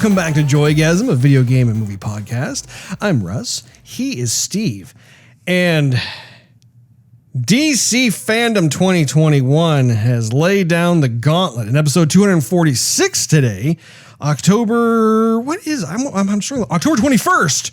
Welcome back to Joygasm, a video game and movie podcast. I'm Russ. He is Steve. And DC Fandome 2021 has laid down the gauntlet in episode 246 today. October 21st.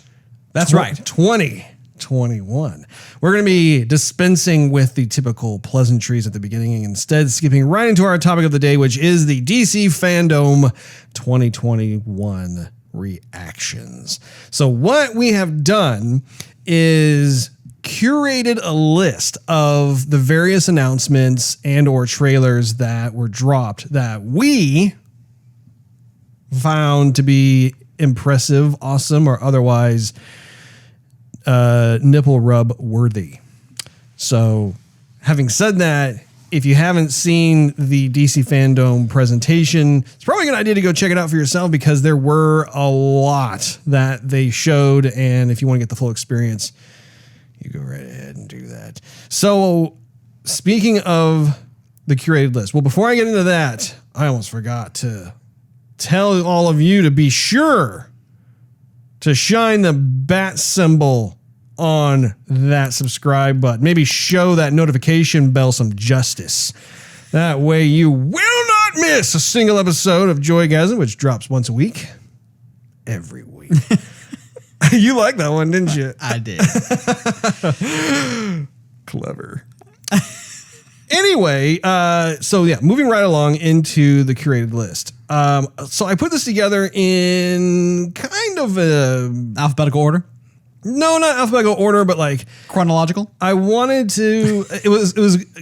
That's right. 2021. We're going to be dispensing with the typical pleasantries at the beginning and instead skipping right into our topic of the day, which is the DC Fandome 2021 reactions. So what we have done is curated a list of the various announcements and or trailers that were dropped that we found to be impressive, awesome, or otherwise nipple rub worthy. So having said that, if you haven't seen the DC Fandome presentation, it's probably a good idea to go check it out for yourself because there were a lot that they showed. And if you want to get the full experience, you go right ahead and do that. So speaking of the curated list, well, before I get into that, I almost forgot to tell all of you to be sure to shine the bat symbol on that subscribe button. Maybe show that notification bell some justice. That way you will not miss a single episode of Joygasm, which drops once a week. Every week. You liked that one, didn't you? I did. Clever. Anyway, so yeah, moving right along into the curated list. So I put this together in kind of a Alphabetical order? No, not alphabetical order, but like chronological. I wanted to. It was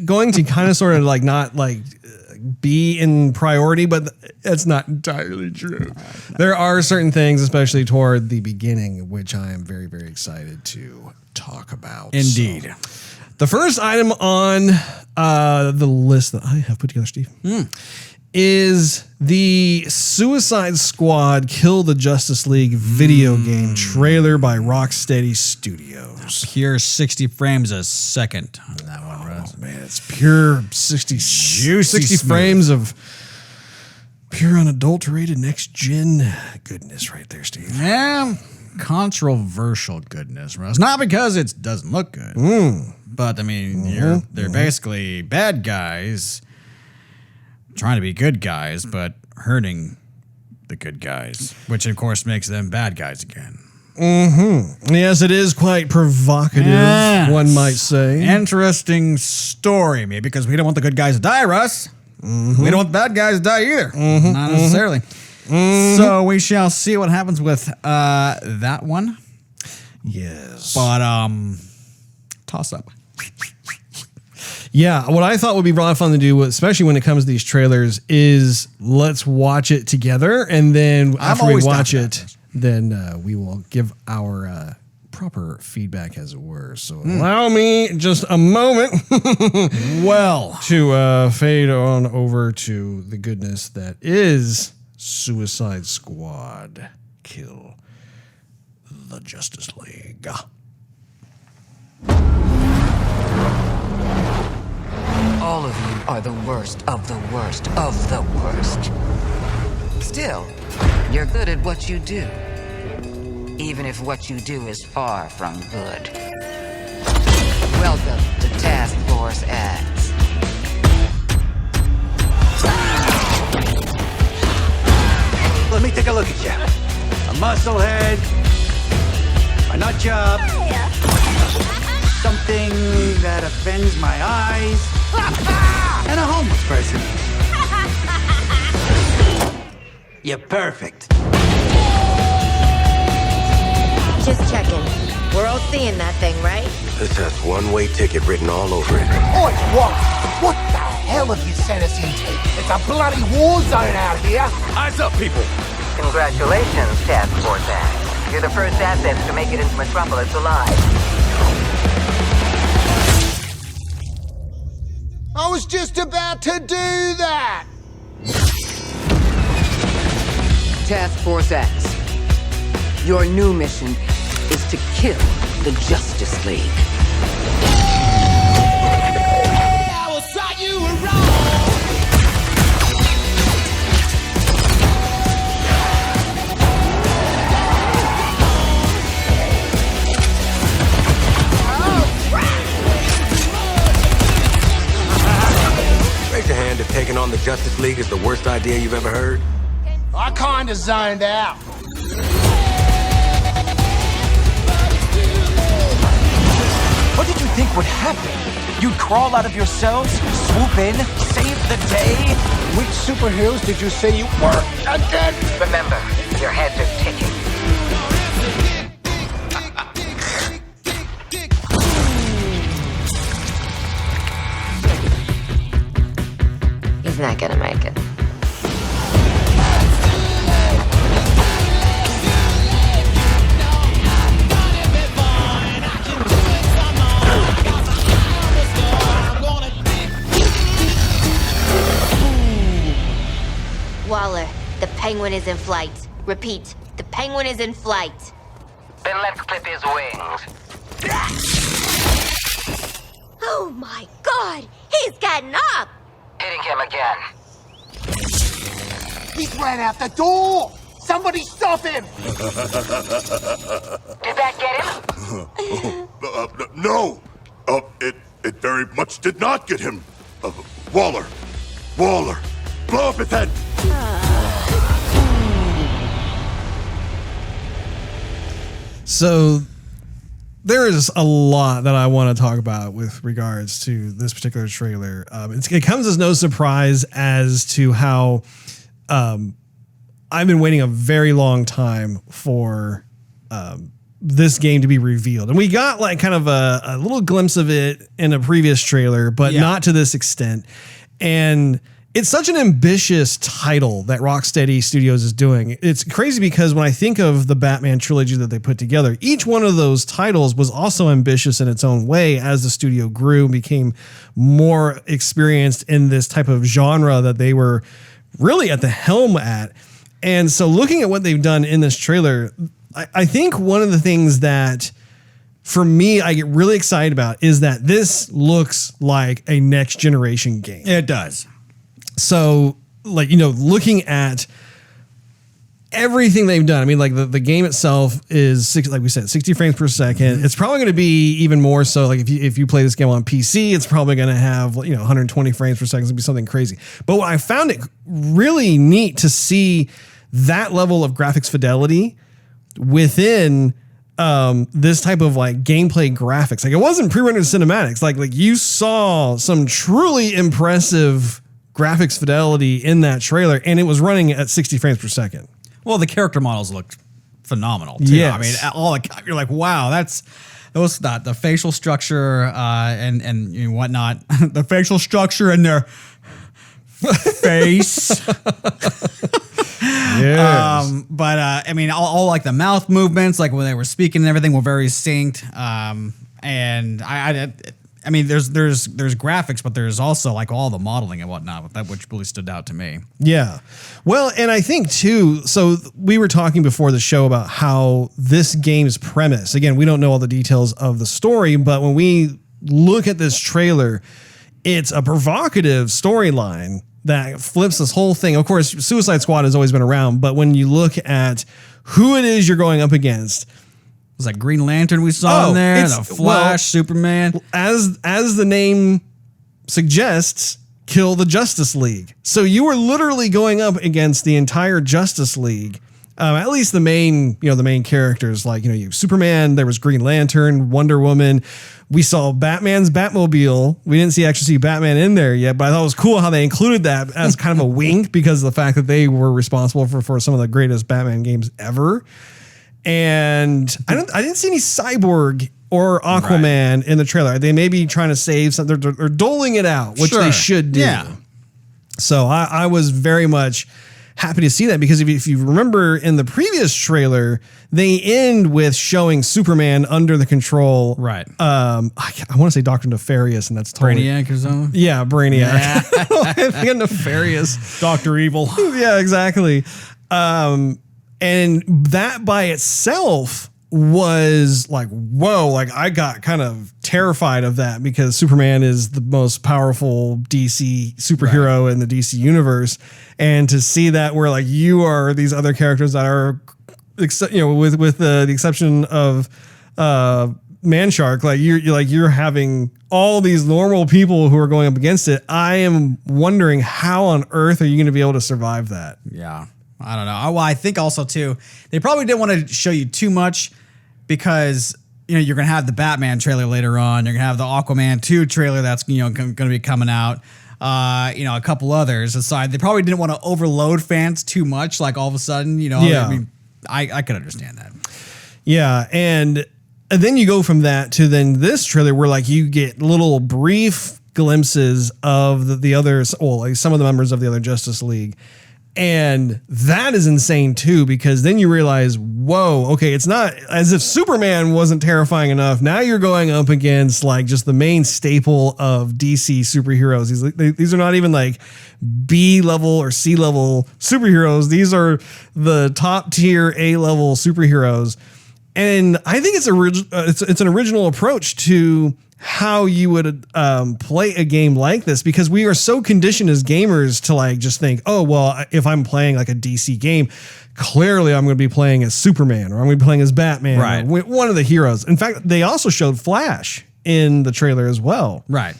going to kind of sort of like not like be in priority, but that's not entirely true. There are certain things, especially toward the beginning, which I am very, very excited to talk about. Indeed. So, the first item on the list that I have put together, Steve, is the Suicide Squad Kill the Justice League video game trailer by Rocksteady Studios. Pure 60 frames a second on that one, Russ. Oh, man, it's pure 60 frames of pure unadulterated next-gen goodness right there, Steve. Yeah, controversial goodness, Russ. Not because it doesn't look good, but I mean, they're basically bad guys trying to be good guys, but hurting the good guys, which of course makes them bad guys again. Yes, it is quite provocative, one might say. Interesting story, maybe, because we don't want the good guys to die, Russ. We don't want the bad guys to die either. Not necessarily. So we shall see what happens with that one. Yes. But toss up. Yeah, what I thought would be really fun to do, especially when it comes to these trailers, is let's watch it together, and then after we watch it, then we will give our proper feedback, as it were. So allow me just a moment to fade on over to the goodness that is Suicide Squad Kill the Justice League. All of you are the worst of the worst of the worst. Still, you're good at what you do, even if what you do is far from good. Welcome to Task Force X. Let me take a look at you. A muscle head, a nut job, something that offends my eyes, and a homeless person. You're perfect. Just checking. We're all seeing that thing, right? This has one-way ticket written all over it. Oi, what the hell have you sent us into? It's a bloody war zone out here. Eyes up, people. Congratulations, Task Force X. You're the first assets to make it into Metropolis alive. I was just about to do that. Task Force X. Your new mission is to kill the Justice League. I will start you wrong. Justice League is the worst idea you've ever heard? I kinda zoned out. What did you think would happen? You'd crawl out of your cells, swoop in, save the day? Which superheroes did you say you were again? Remember, your heads are ticking. He's not gonna make it. Waller, the penguin is in flight. Repeat, the penguin is in flight. Then let's clip his wings. Oh my god, he's gotten up! Hitting him again. He's ran out the door! Somebody stop him! Did that get him? No! It very much did not get him. Waller! Blow up his head! So there is a lot that I want to talk about with regards to this particular trailer. It comes as no surprise as to how I've been waiting a very long time for this game to be revealed. And we got like kind of a little glimpse of it in a previous trailer, but not to this extent. And it's such an ambitious title that Rocksteady Studios is doing. It's crazy because when I think of the Batman trilogy that they put together, each one of those titles was also ambitious in its own way as the studio grew and became more experienced in this type of genre that they were really at the helm at. And so looking at what they've done in this trailer, I think one of the things that for me, I get really excited about is that this looks like a next generation game. It does. So, like, you know, looking at everything they've done, I mean, like the game itself is like we said, 60 frames per second. It's probably going to be even more so. Like if you play this game on PC, it's probably going to have 120 frames per second. It's going to be something crazy. But what I found it really neat to see that level of graphics fidelity within this type of like gameplay graphics. Like it wasn't pre-rendered cinematics. Like you saw some truly impressive graphics fidelity in that trailer, and it was running at 60 frames per second. Well, the character models looked phenomenal too. Yes. I mean, you're like, wow, those the facial structure and whatnot, the facial structure in their face. Yes. But I mean, all like the mouth movements, like when they were speaking and everything, were very synced. And I mean, there's graphics, but there's also like all the modeling and whatnot, which really stood out to me. Yeah. Well, and I think too, so we were talking before the show about how this game's premise, again, we don't know all the details of the story, but when we look at this trailer, it's a provocative storyline that flips this whole thing. Of course, Suicide Squad has always been around, but when you look at who it is you're going up against, was like Green Lantern we saw in there, the Flash, Superman. As the name suggests, kill the Justice League. So you were literally going up against the entire Justice League. At least the main characters, like, you have Superman, there was Green Lantern, Wonder Woman. We saw Batman's Batmobile. We didn't actually see Batman in there yet, but I thought it was cool how they included that as kind of a wink because of the fact that they were responsible for some of the greatest Batman games ever. And I didn't see any Cyborg or Aquaman in the trailer. They may be trying to save something. They're doling it out, which they should do. Yeah. So I was very much happy to see that because if you remember in the previous trailer, they end with showing Superman under the control. Right. I want to say Dr. Nefarious, and that's totally Brainiac or something. Yeah, Brainiac. Yeah. I think Nefarious. Dr. Evil. Yeah, exactly. And that by itself was like, whoa, like I got kind of terrified of that because Superman is the most powerful DC superhero in the DC universe. And to see that where like you are these other characters that are, with the exception of Man Shark, like you're having all these normal people who are going up against it. I am wondering how on earth are you going to be able to survive that? Yeah. I don't know. Well, I think also too, they probably didn't want to show you too much because, you're going to have the Batman trailer later on. You're going to have the Aquaman 2 trailer that's, going to be coming out. A couple others aside. They probably didn't want to overload fans too much. Like all of a sudden, Yeah. I mean, I could understand that. Yeah. And then you go from that to then this trailer where like you get little brief glimpses of the others, like some of the members of the other Justice League. And that is insane too, because then you realize, whoa, okay, it's not as if Superman wasn't terrifying enough. Now you're going up against like just the main staple of DC superheroes. These are not even like B level or C level superheroes. These are the top tier A level superheroes. And I think it's an original approach to how you would play a game like this, because we are so conditioned as gamers to like just think, oh, well, if I'm playing like a DC game, clearly I'm going to be playing as Superman or I'm going to be playing as Batman, right? Or one of the heroes. In fact, they also showed Flash in the trailer as well. Right.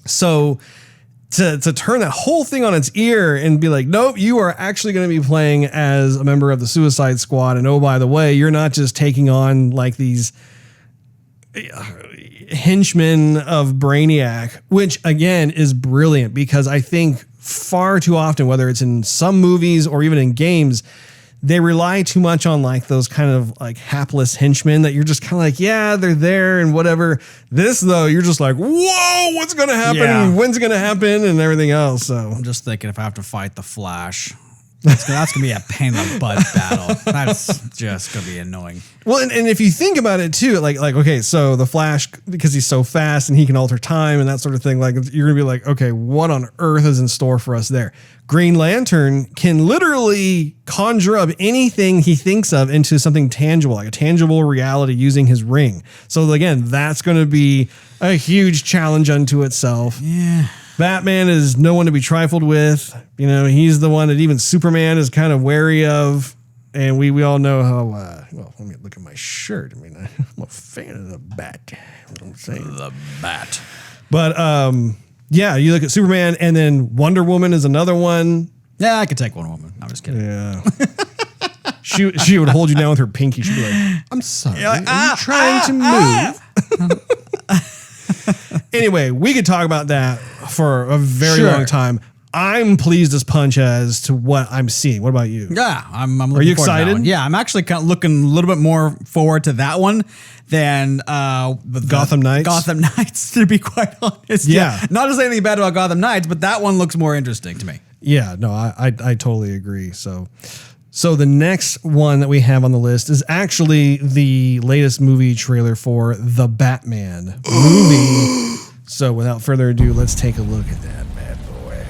So to turn that whole thing on its ear and be like, nope, you are actually going to be playing as a member of the Suicide Squad. And oh, by the way, you're not just taking on like these henchmen of Brainiac, which again is brilliant, because I think far too often, whether it's in some movies or even in games, they rely too much on like those kind of like hapless henchmen that you're just kind of like, yeah, they're there and whatever. This though, you're just like, whoa, what's going to happen? Yeah. When's it going to happen? And everything else. So I'm just thinking if I have to fight the Flash, that's going to be a pain in the butt battle. That's just going to be annoying. Well, and if you think about it too, like, okay, so the Flash, because he's so fast and he can alter time and that sort of thing, like you're gonna be like, okay, what on earth is in store for us there? Green Lantern can literally conjure up anything he thinks of into something tangible, like a tangible reality using his ring. So again, that's going to be a huge challenge unto itself. Yeah. Batman is no one to be trifled with. He's the one that even Superman is kind of wary of. And we all know how, well, let me look at my shirt. I mean, I'm a fan of the bat. You know what I'm saying? The bat. But, yeah, you look at Superman, and then Wonder Woman is another one. Yeah, I could take Wonder Woman. I'm just kidding. Yeah. she would hold you down with her pinky. She'd be like, I'm sorry. You're like, I'm trying to move. Anyway, we could talk about that for a very long time. I'm pleased as punch as to what I'm seeing. What about you? Yeah, I'm looking Are you forward to that excited? one. Yeah, I'm actually kind of looking a little bit more forward to that one than Gotham Knights. Gotham Knights, to be quite honest. Yeah. Not to say anything bad about Gotham Knights, but that one looks more interesting to me. Yeah, no, I totally agree. So the next one that we have on the list is actually the latest movie trailer for the Batman movie. So without further ado, let's take a look at that bad boy.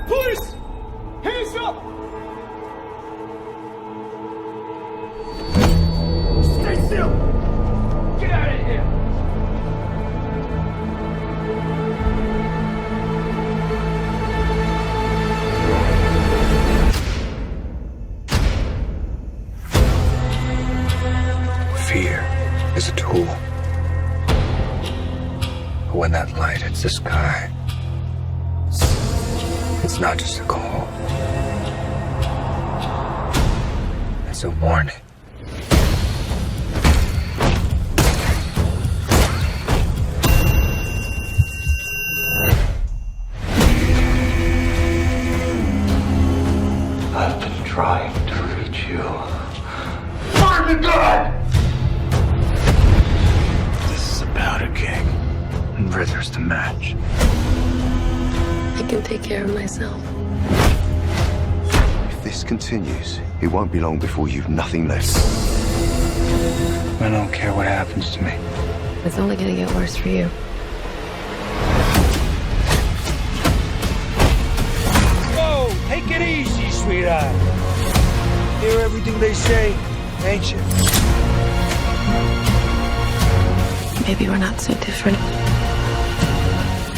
Police! Hands up! Stay still! Get out of here! Fear is a tool. But when that light hits the sky, it's not just a call. It's a warning. I've been trying to reach you. Burn the gun! This is about a king, and Rither's the match. I can take care of myself. If this continues, it won't be long before you've nothing left. I don't care what happens to me. It's only gonna get worse for you. Whoa, take it easy, sweetheart. Hear everything they say, ain't you? Maybe we're not so different.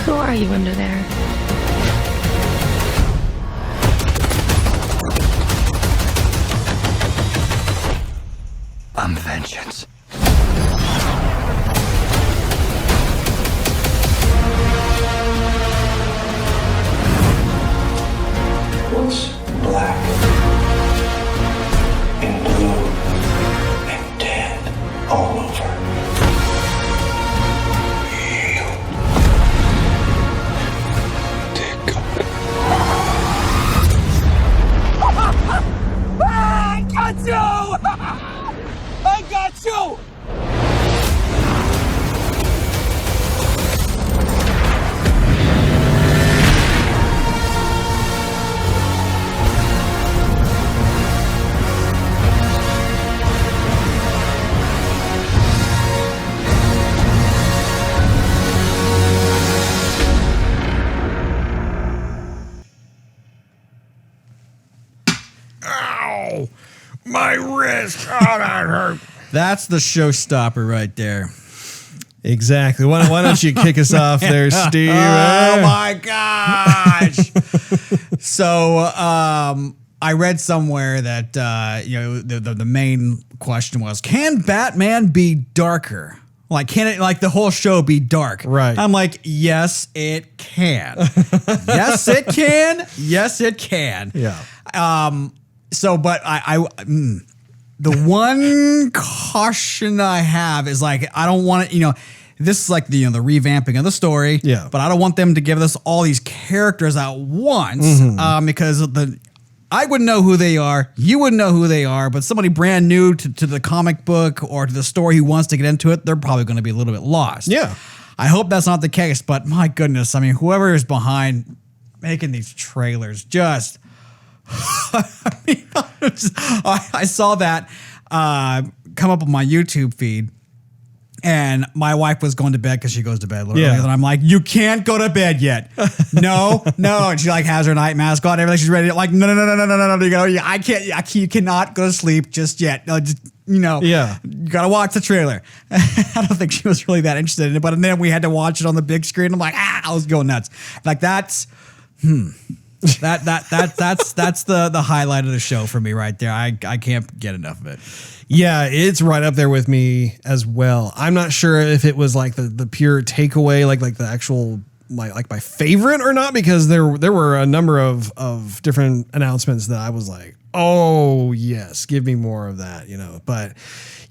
Who are you under there? Come vengeance. What's black and blue and dead all over? You. Dear God. I got you! I got you! Ow! My wrist. Oh, that hurt. That's the showstopper right there. Exactly. Why don't you kick us off there, Steve? Oh my gosh! So I read somewhere that the main question was, can Batman be darker? Like, can it, like, the whole show be dark? Right. I'm like, yes, it can. Yes, it can. Yes, it can. Yeah. So, but the one caution I have is, like, I don't want it, this is like the revamping of the story. Yeah. But I don't want them to give us all these characters at once because I wouldn't know who they are. You wouldn't know who they are. But somebody brand new to the comic book or to the story who wants to get into it, they're probably going to be a little bit lost. Yeah. I hope that's not the case. But my goodness, I mean, whoever is behind making these trailers just... I saw that come up on my YouTube feed, and my wife was going to bed because she goes to bed a little early, and I'm like, "You can't go to bed yet." No, and she like has her night mask on, everything. She's ready. Like, no. You go, yeah, I can't. You cannot go to sleep just yet. No, just, you gotta watch the trailer. I don't think she was really that interested in it, but then we had to watch it on the big screen. I'm like, I was going nuts. Like that's. That's the highlight of the show for me right there. I can't get enough of it. Yeah, it's right up there with me as well. I'm not sure if it was like the pure takeaway, like the actual my favorite or not, because there were a number of different announcements that I was like, oh yes, give me more of that, But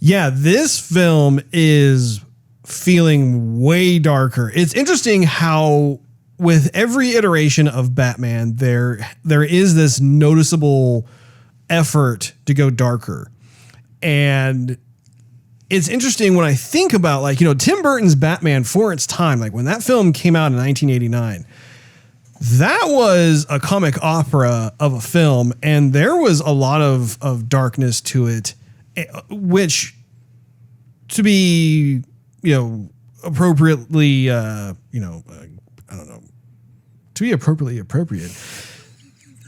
yeah, this film is feeling way darker. It's interesting how with every iteration of Batman, there is this noticeable effort to go darker. And it's interesting when I think about, like, Tim Burton's Batman for its time, like when that film came out in 1989, that was a comic opera of a film. And there was a lot of darkness to it, which to be, appropriately, I don't know, to be appropriately appropriate.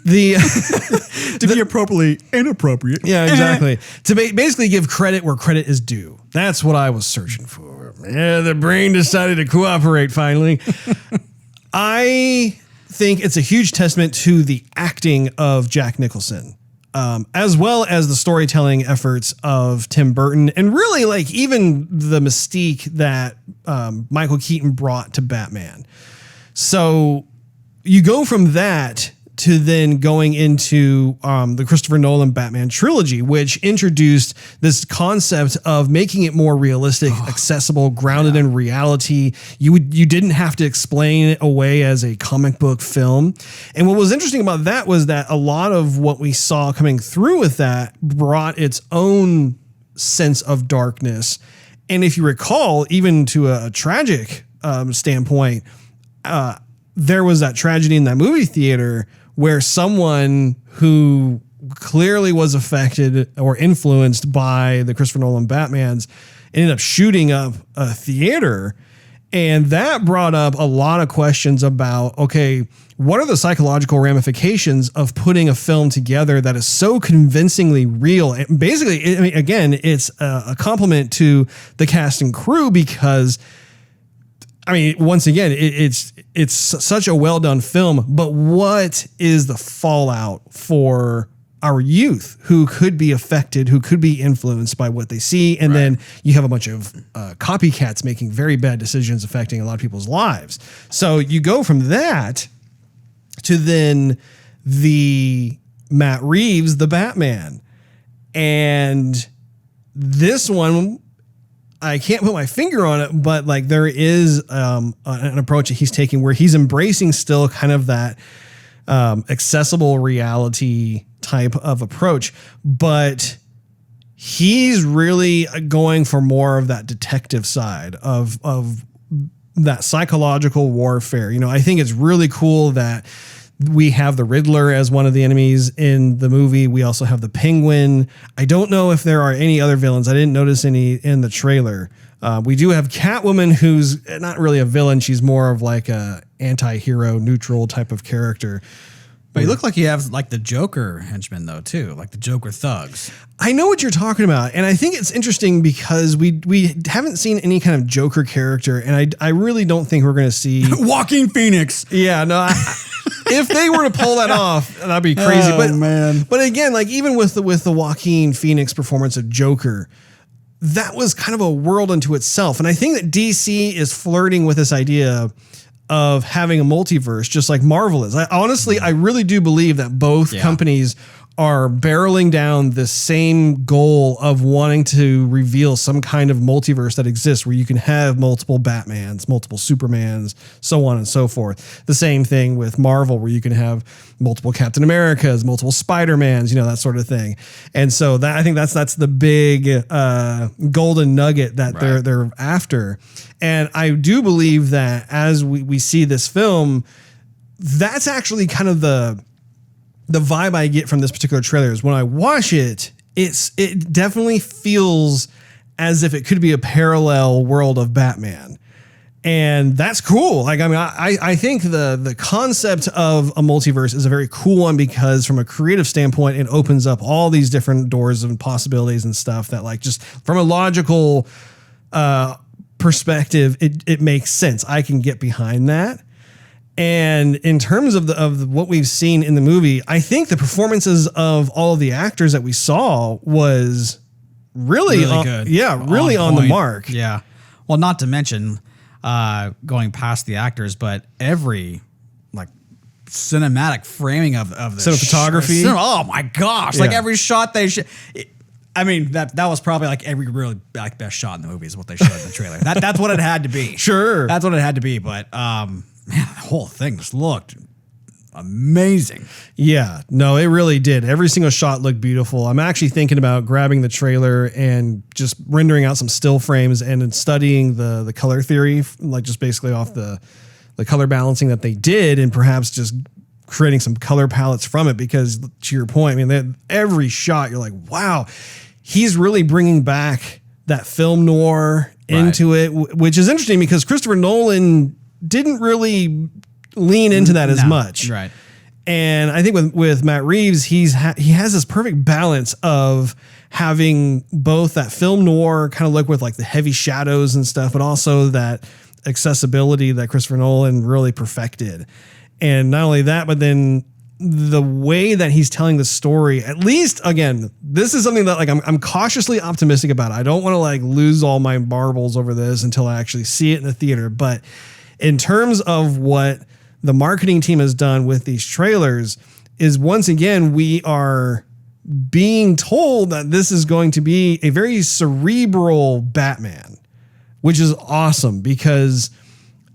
To be appropriately inappropriate. Yeah, exactly. To basically give credit where credit is due. That's what I was searching for. Yeah, the brain decided to cooperate finally. I think it's a huge testament to the acting of Jack Nicholson, as well as the storytelling efforts of Tim Burton, and really like even the mystique that Michael Keaton brought to Batman. So you go from that to then going into the Christopher Nolan Batman trilogy, which introduced this concept of making it more realistic, accessible, grounded in reality. You didn't have to explain it away as a comic book film. And what was interesting about that was that a lot of what we saw coming through with that brought its own sense of darkness. And if you recall, even to a tragic standpoint, there was that tragedy in that movie theater where someone who clearly was affected or influenced by the Christopher Nolan Batmans ended up shooting up a theater. And that brought up a lot of questions about, okay, what are the psychological ramifications of putting a film together that is so convincingly real? And basically, I mean, again, it's a compliment to the cast and crew because, I mean, once again, it's such a well done film, but what is the fallout for our youth who could be affected, who could be influenced by what they see. And then you have a bunch of copycats making very bad decisions affecting a lot of people's lives. So you go from that to then the Matt Reeves, the Batman. And this one, I can't put my finger on it, but like there is an approach that he's taking where he's embracing still kind of that accessible reality type of approach, but he's really going for more of that detective side of that psychological warfare. You know, I think it's really cool that we have the Riddler as one of the enemies in the movie. We also have the Penguin. I don't know if there are any other villains. I didn't notice any in the trailer. We do have Catwoman, who's not really a villain. She's more of like a anti-hero, neutral type of character. But you look like you have like the Joker henchmen though too, like the Joker thugs. I know what you're talking about, and I think it's interesting because we haven't seen any kind of Joker character, and I really don't think we're going to see Joaquin Phoenix. Yeah, no. If they were to pull that off, that'd be crazy. Oh, but man. But again, like even with the Joaquin Phoenix performance of Joker, that was kind of a world unto itself, and I think that DC is flirting with this idea of having a multiverse, just like Marvel is. I really do believe that both companies are barreling down the same goal of wanting to reveal some kind of multiverse that exists where you can have multiple Batmans, multiple Supermans, so on and so forth. The same thing with Marvel, where you can have multiple Captain Americas, multiple Spider-Mans, you know, that sort of thing. And so that I think that's the big golden nugget that they're after. And I do believe that as we see this film, that's actually kind of the vibe I get from this particular trailer. Is when I watch it, it definitely feels as if it could be a parallel world of Batman. And that's cool. Like, I mean, I think the concept of a multiverse is a very cool one because from a creative standpoint, it opens up all these different doors and possibilities and stuff that, like, just from a logical perspective, it makes sense. I can get behind that. And in terms of what we've seen in the movie, I think the performances of all of the actors that we saw was really good. Yeah, really on the mark. Yeah. Well, not to mention going past the actors, but every like cinematic framing of the cinematography. Oh my gosh! Like every shot they I mean, that was probably like every really like best shot in the movie is what they showed in the trailer. That's what it had to be. Sure, that's what it had to be. But man, the whole thing just looked amazing. Yeah, no, it really did. Every single shot looked beautiful. I'm actually thinking about grabbing the trailer and just rendering out some still frames and then studying the color theory, like just basically off the color balancing that they did, and perhaps just creating some color palettes from it. Because to your point, I mean, every shot you're like, wow, he's really bringing back that film noir into it, which is interesting because Christopher Nolan didn't really lean into that as much. Right. And I think with Matt Reeves, he has this perfect balance of having both that film noir kind of look with like the heavy shadows and stuff, but also that accessibility that Christopher Nolan really perfected. And not only that, but then the way that he's telling the story, at least, again, this is something that like I'm cautiously optimistic about. I don't want to like lose all my marbles over this until I actually see it in the theater. But in terms of what the marketing team has done with these trailers is, once again, we are being told that this is going to be a very cerebral Batman, which is awesome because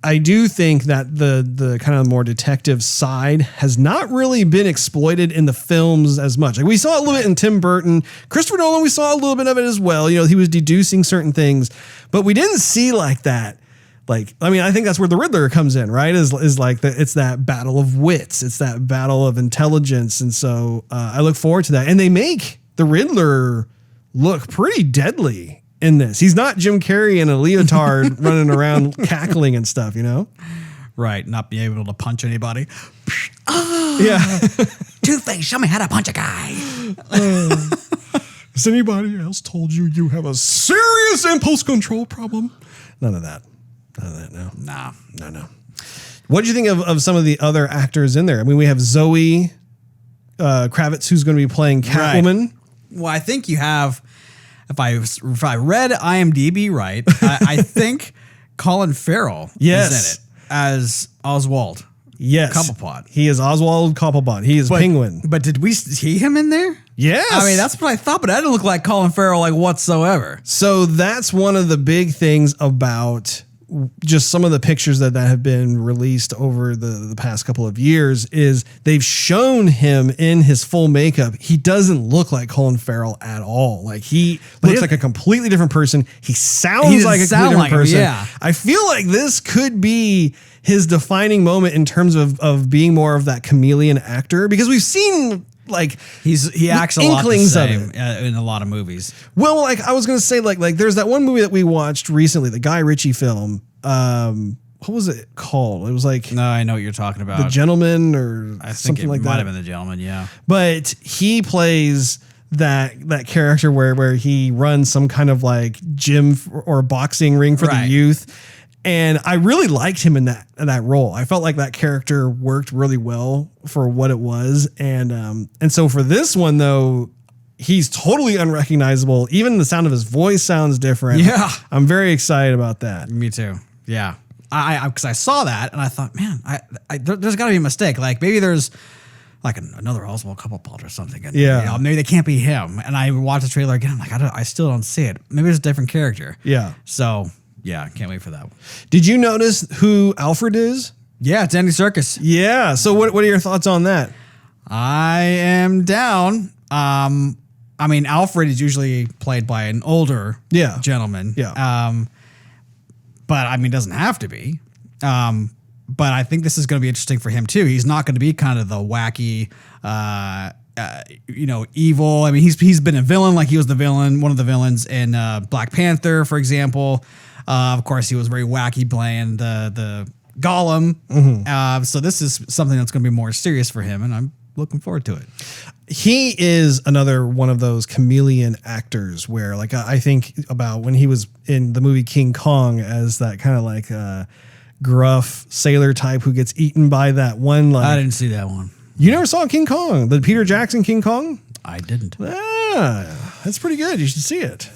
I do think that the kind of more detective side has not really been exploited in the films as much. Like we saw a little bit in Tim Burton, Christopher Nolan, we saw a little bit of it as well. You know, he was deducing certain things, but we didn't see like that. Like, I mean, I think that's where the Riddler comes in, right? Is like it's that battle of wits. It's that battle of intelligence. And so I look forward to that. And they make the Riddler look pretty deadly in this. He's not Jim Carrey in a leotard running around cackling and stuff, you know? Right. Not be able to punch anybody. Yeah. Two-Face, show me how to punch a guy. Has anybody else told you you have a serious impulse control problem? None of that. No. No. What did you think of some of the other actors in there? I mean, we have Zoe Kravitz, who's going to be playing Catwoman. Right. Well, I think you have, if I read IMDb right, I think Colin Farrell is in it as Oswald. Yes. Cobblepot. He is Oswald Cobblepot. He is Penguin. But did we see him in there? Yes. I mean, that's what I thought, but that didn't look like Colin Farrell like whatsoever. So that's one of the big things about just some of the pictures that have been released over the past couple of years is they've shown him in his full makeup. He doesn't look like Colin Farrell at all. Like he looks like a completely different person. He sounds like a completely different person. Yeah. I feel like this could be his defining moment in terms of being more of that chameleon actor, because we've seen like he acts a lot the same in a lot of movies. Well, like I was gonna say, like there's that one movie that we watched recently, the Guy Ritchie film. What was it called? It was like No, I know what you're talking about. The Gentleman, or I think something it like might that. have been The Gentleman, yeah. But he plays that character where he runs some kind of like gym or boxing ring for the youth. And I really liked him in that role. I felt like that character worked really well for what it was. And so for this one though, he's totally unrecognizable. Even the sound of his voice sounds different. Yeah. I'm very excited about that. Me too. Yeah. Because I saw that and I thought, man, there's got to be a mistake. Like maybe there's like another Oswald Cobblepot or something. And, maybe they can't be him. And I watched the trailer again. I'm like, I still don't see it. Maybe it's a different character. Yeah. So yeah, can't wait for that one. Did you notice who Alfred is? Yeah, it's Andy Serkis. Yeah. So what are your thoughts on that? I am down. I mean, Alfred is usually played by an older gentleman. Yeah. But I mean, it doesn't have to be. But I think this is going to be interesting for him too. He's not going to be kind of the wacky, evil. I mean, he's been a villain, like he was one of the villains in Black Panther, for example. Of course, he was very wacky playing the Gollum. Mm-hmm. So this is something that's going to be more serious for him, and I'm looking forward to it. He is another one of those chameleon actors where, like, I think about when he was in the movie King Kong as that kind of like gruff sailor type who gets eaten by that one. Like, I didn't see that one. You never saw King Kong, the Peter Jackson King Kong? I didn't. That's pretty good. You should see it.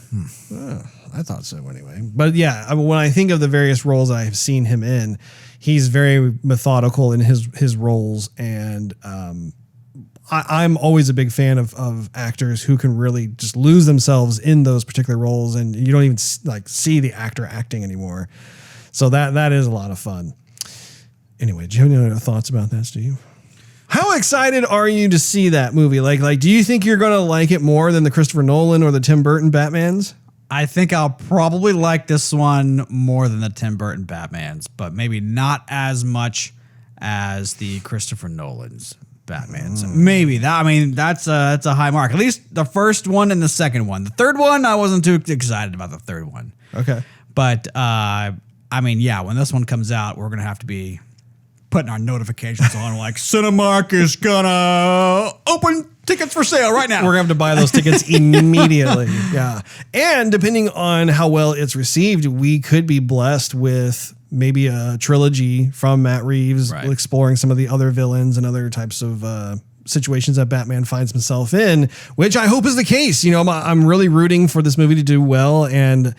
I thought so anyway. But yeah, when I think of the various roles I have seen him in, he's very methodical in his roles, and I'm always a big fan of actors who can really just lose themselves in those particular roles, and you don't even like see the actor acting anymore. So that is a lot of fun. Anyway, do you have any other thoughts about that, Steve? How excited are you to see that movie? Like, do you think you're going to like it more than the Christopher Nolan or the Tim Burton Batmans? I think I'll probably like this one more than the Tim Burton Batmans, but maybe not as much as the Christopher Nolan's Batmans. Maybe that. I mean, that's a high mark. At least the first one and the second one. The third one, I wasn't too excited about the third one. Okay, but I mean, yeah, when this one comes out, we're gonna have to be putting our notifications on, like Cinemark is gonna open tickets for sale right now. We're gonna have to buy those tickets immediately. Yeah, and depending on how well it's received, we could be blessed with maybe a trilogy from Matt Reeves, exploring some of the other villains and other types of situations that Batman finds himself in, which I hope is the case. You know, I'm really rooting for this movie to do well, and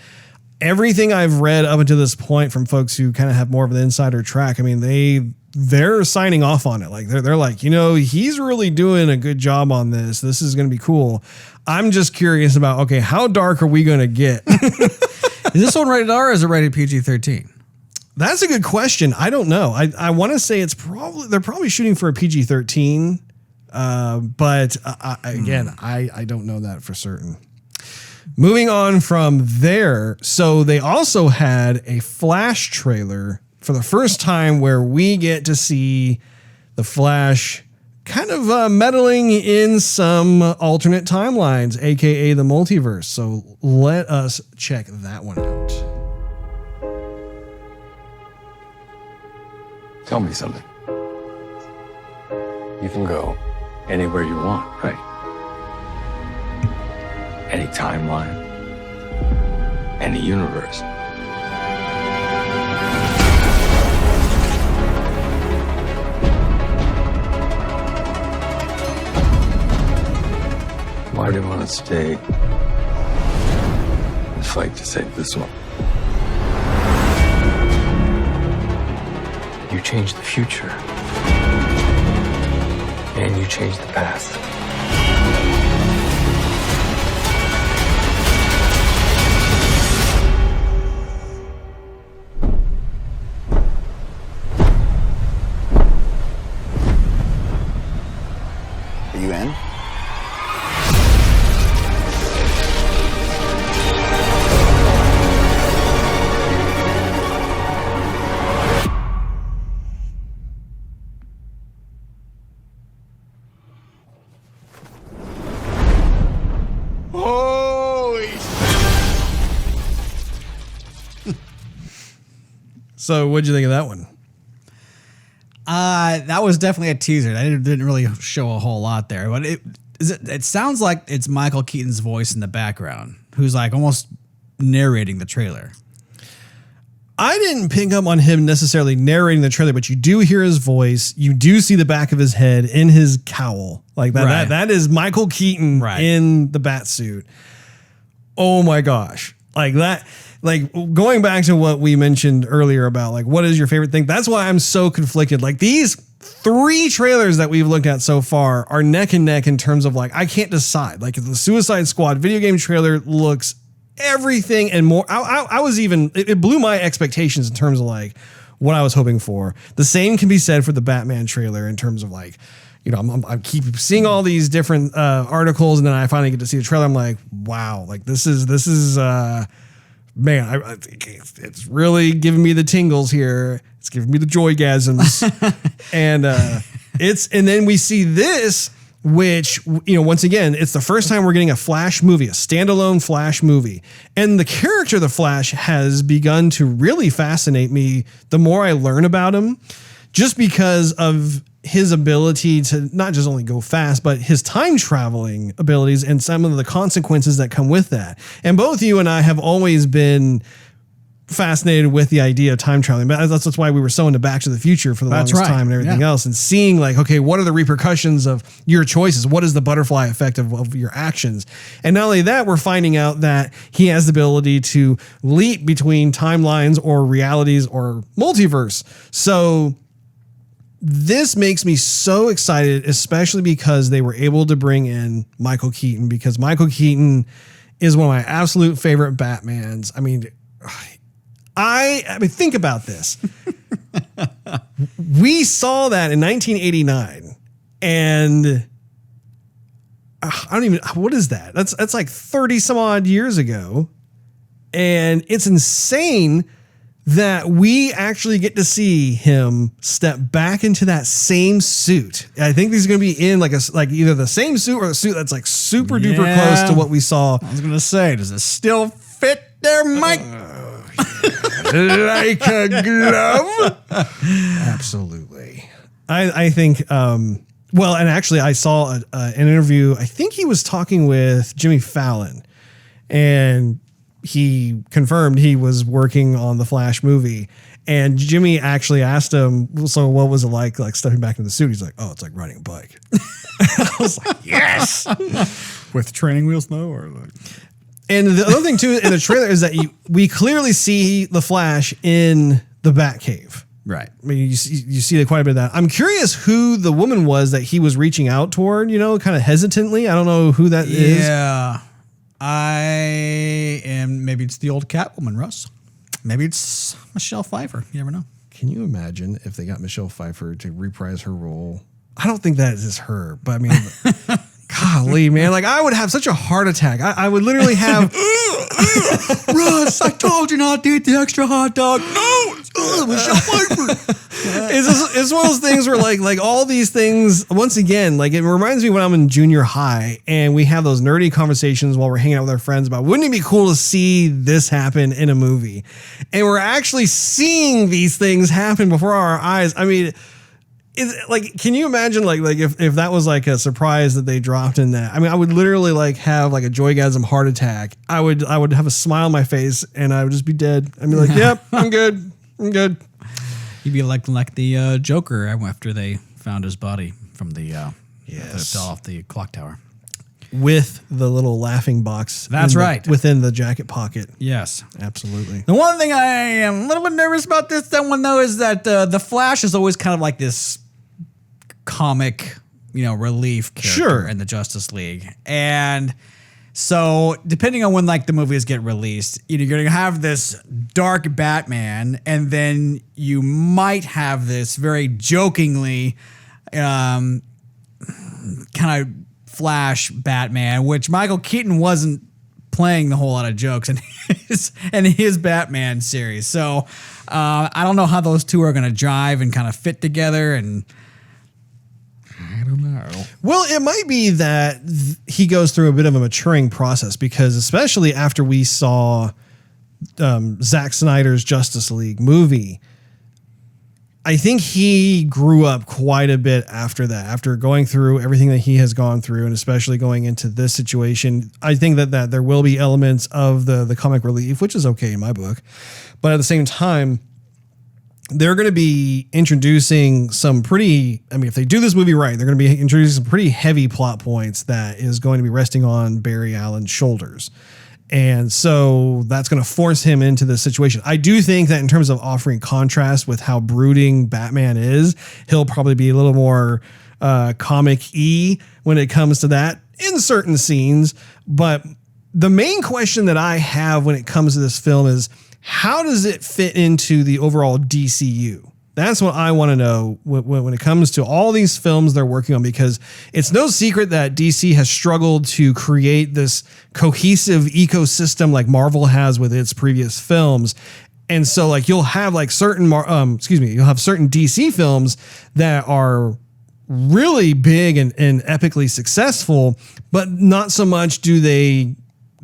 everything I've read up until this point from folks who kind of have more of an insider track, I mean, they're signing off on it. Like they're like, you know, he's really doing a good job on this. This is going to be cool. I'm just curious about, okay, how dark are we going to get? Is this one rated R or is it rated PG-13? That's a good question. I don't know. I want to say they're probably shooting for a PG-13. But again, I don't know that for certain. Moving on from there, so they also had a Flash trailer for the first time where we get to see the Flash kind of meddling in some alternate timelines, aka the multiverse. So let us check that one out. Tell me something. You can go anywhere you want, right? Any timeline, any universe. I didn't want to stay and fight to save this one. You changed the future. And you changed the past. Are you in? Holy So what'd you think of that one? That was definitely a teaser. That didn't really show a whole lot there, but it sounds like it's Michael Keaton's voice in the background, who's like almost narrating the trailer. I didn't pick up on him necessarily narrating the trailer, but you do hear his voice. You do see the back of his head in his cowl. Like that, Right. that is Michael Keaton in the bat suit. Oh my gosh. Like that, like going back to what we mentioned earlier about like, what is your favorite thing? That's why I'm so conflicted. Like these 3 trailers that we've looked at so far are neck and neck in terms of like, I can't decide. Like the Suicide Squad video game trailer looks everything and more. I was even, it blew my expectations in terms of like what I was hoping for. The same can be said for the Batman trailer in terms of like, you know, I keep seeing all these different articles, and then I finally get to see the trailer. I'm like, wow, like this is man, it's really giving me the tingles here. It's giving me the joygasms, and then we see this, which, you know, once again, it's the first time we're getting a Flash movie, a standalone Flash movie. And the character of the Flash has begun to really fascinate me the more I learn about him, just because of his ability to not just only go fast, but his time traveling abilities and some of the consequences that come with that. And both you and I have always been fascinated with the idea of time traveling, but that's why we were so into Back to the Future for the longest time and everything else, and seeing like, okay, what are the repercussions of your choices? What is the butterfly effect of your actions? And not only that, we're finding out that he has the ability to leap between timelines or realities or multiverse. So this makes me so excited, especially because they were able to bring in Michael Keaton, because Michael Keaton is one of my absolute favorite Batmans. I mean, think about this. We saw that in 1989, and I don't even, what is that? That's like 30 some odd years ago. And it's insane that we actually get to see him step back into that same suit. I think he's going to be in like either the same suit or a suit that's like super duper close to what we saw. I was going to say, does it still fit there, Mike? Like a glove? Absolutely. I think, well, and actually I saw an interview. I think he was talking with Jimmy Fallon, and he confirmed he was working on the Flash movie. And Jimmy actually asked him, so what was it like stepping back into the suit? He's like, oh, it's like riding a bike. I was like, yes. With training wheels, though? Or like... And the other thing, too, in the trailer is that we clearly see the Flash in the Batcave. Right. I mean, you see quite a bit of that. I'm curious who the woman was that he was reaching out toward, you know, kind of hesitantly. I don't know who that is. Yeah. Maybe it's the old Catwoman, Russ. Maybe it's Michelle Pfeiffer. You never know. Can you imagine if they got Michelle Pfeiffer to reprise her role? I don't think that is her, but I mean, golly, man, like I would have such a heart attack. I would literally have, Russ, I told you not to eat the extra hot dog. No, Michelle Pfeiffer. It's one of those things where like all these things, once again, like it reminds me when I'm in junior high and we have those nerdy conversations while we're hanging out with our friends about, wouldn't it be cool to see this happen in a movie? And we're actually seeing these things happen before our eyes. I mean, it's like, can you imagine like if that was like a surprise that they dropped in that? I mean, I would literally like have like a joygasm heart attack. I would have a smile on my face and I would just be dead. I'd be like, yep, I'm good. I'm good. You'd be like the Joker after they found his body from the fell off the clock tower. with the little laughing box. That's right. Within the jacket pocket. Yes. Absolutely. The one thing I am a little bit nervous about this one, though, is that the Flash is always kind of like this comic, relief character in the Justice League. And so depending on when like the movies get released, you're going to have this dark Batman, and then you might have this very jokingly kind of Flash Batman, which Michael Keaton wasn't playing the whole lot of jokes in his Batman series. So I don't know how those two are going to jive and kind of fit together, and I don't know. Well, it might be that he goes through a bit of a maturing process, because especially after we saw Zack Snyder's Justice League movie, I think he grew up quite a bit after that, after going through everything that he has gone through, and especially going into this situation. I think that there will be elements of the comic relief, which is okay in my book. But at the same time, they're going to be introducing some pretty, if they do this movie right, they're going to be introducing some pretty heavy plot points that is going to be resting on Barry Allen's shoulders. And so that's going to force him into this situation. I do think that in terms of offering contrast with how brooding Batman is, he'll probably be a little more comic-y when it comes to that in certain scenes. But the main question that I have when it comes to this film is, how does it fit into the overall DCU? That's what I want to know when it comes to all these films they're working on, because it's no secret that DC has struggled to create this cohesive ecosystem like Marvel has with its previous films. And so like you'll have like certain you'll have certain DC films that are really big and epically successful, but not so much do they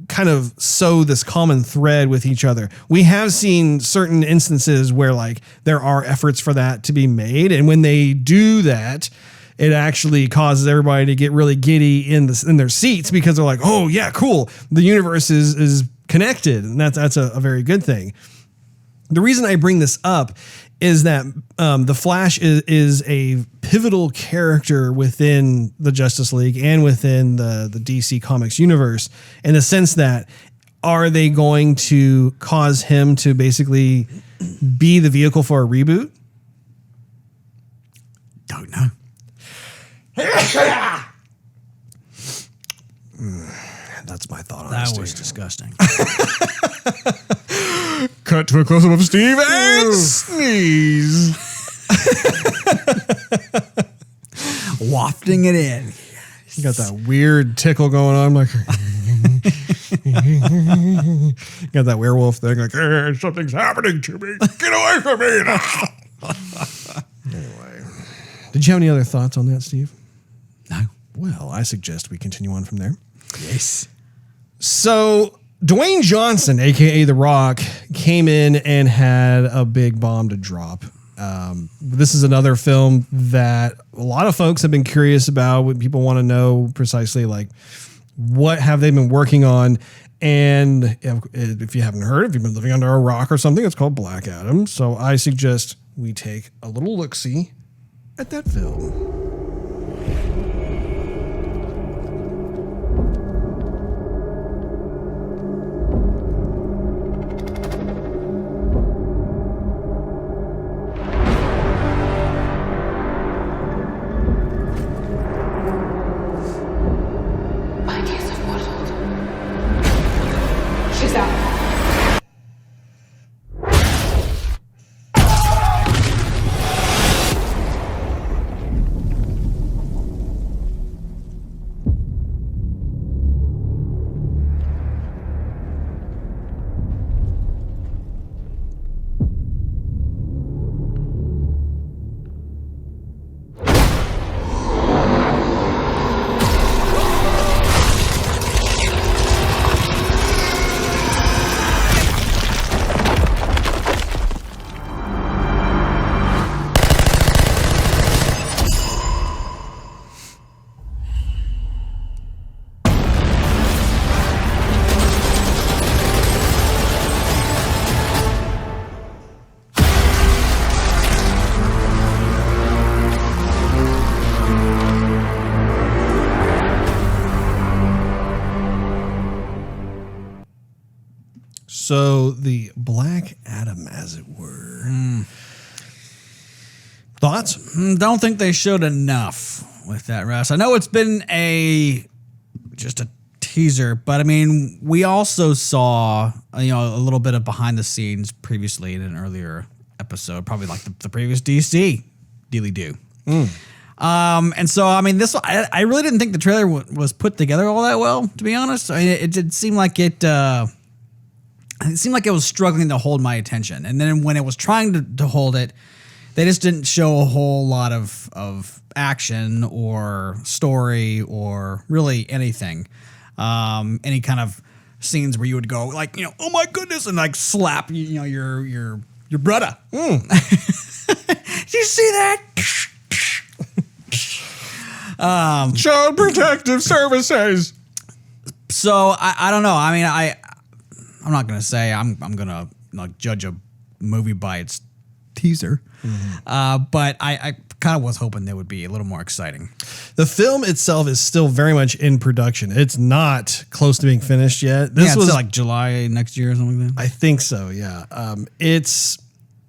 kind of sew this common thread with each other. We have seen certain instances where like there are efforts for that to be made, and when they do that, it actually causes everybody to get really giddy in their seats, because they're like, oh yeah, cool, the universe is connected, and that's a very good thing. The reason I bring this up is that the Flash is a pivotal character within the Justice League and within the DC Comics universe, in the sense that, are they going to cause him to basically be the vehicle for a reboot? Don't know. That's my thought on that. That was disgusting. Cut to a close-up of Steve and sneeze. Wafting it in. You got that weird tickle going on. Like, got that werewolf thing. Like, hey, something's happening to me. Get away from me now. Anyway, did you have any other thoughts on that, Steve? No. Well, I suggest we continue on from there. Yes. So Dwayne Johnson, a.k.a. The Rock, came in and had a big bomb to drop. This is another film that a lot of folks have been curious about. What people want to know precisely, like, what have they been working on? And if you haven't heard, if you've been living under a rock or something, it's called Black Adam. So I suggest we take a little look-see at that film. So the Black Adam, as it were. Thoughts? Don't think they showed enough with that, Russ. I know it's been just a teaser, but I mean, we also saw a little bit of behind the scenes previously in an earlier episode, probably like the previous DC Dealy Do. And so I mean, I really didn't think the trailer was put together all that well, to be honest. I mean, it did seem like it seemed like it was struggling to hold my attention, and then when it was trying to hold it, they just didn't show a whole lot of action or story or really anything. Any kind of scenes where you would go like, oh my goodness, and like slap your brother. Did you see that? Child Protective Services. So I don't know. I mean, I'm not gonna say I'm gonna judge a movie by its teaser, but I kind of was hoping they would be a little more exciting. The film itself is still very much in production. It's not close to being finished yet. This was like July next year or something like that. I think so, yeah. It's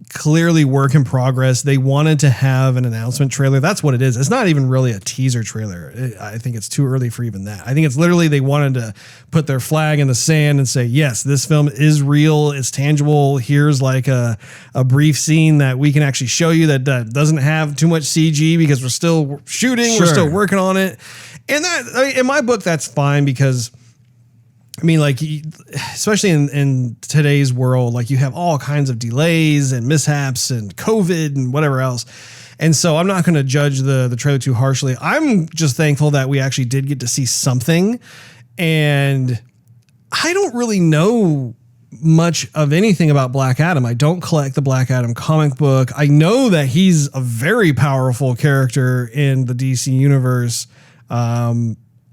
clearly work in progress. They wanted to have an announcement trailer. That's what it is. It's not even really a teaser trailer. I think it's too early for even that. I think it's literally they wanted to put their flag in the sand and say, yes, this film is real. It's tangible. Here's like a brief scene that we can actually show you that doesn't have too much CG because we're still shooting. We're still working on it. And that, in my book, that's fine because I mean, like, especially in today's world, like you have all kinds of delays and mishaps and COVID and whatever else. And so I'm not going to judge the trailer too harshly. I'm just thankful that we actually did get to see something. And I don't really know much of anything about Black Adam. I don't collect the Black Adam comic book. I know that he's a very powerful character in the DC universe.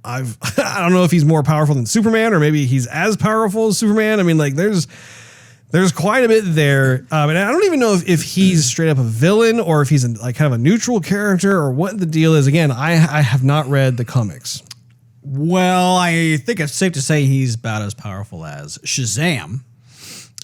I don't know if he's more powerful than Superman or maybe he's as powerful as Superman. I mean, like there's quite a bit there. And I don't even know if he's straight up a villain or if he's like kind of a neutral character or what the deal is. Again, I have not read the comics. Well, I think it's safe to say he's about as powerful as Shazam.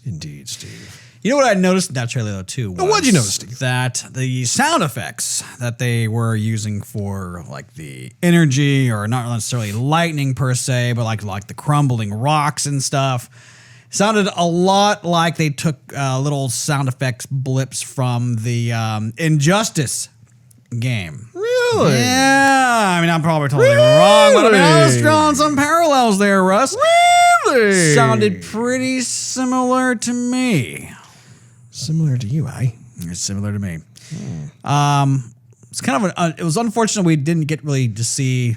Indeed, Steve. You know what I noticed in that trailer, though, too? What'd you notice, Steve? That the sound effects that they were using for, like, the energy, or not necessarily lightning per se, but like the crumbling rocks and stuff, sounded a lot like they took little sound effects blips from the Injustice game. Really? Yeah. I mean, I'm probably totally wrong, but I mean, I was drawing some parallels there, Russ. Really? Sounded pretty similar to me. Similar to you, eh? It's similar to me. It's kind of it was unfortunate we didn't get really to see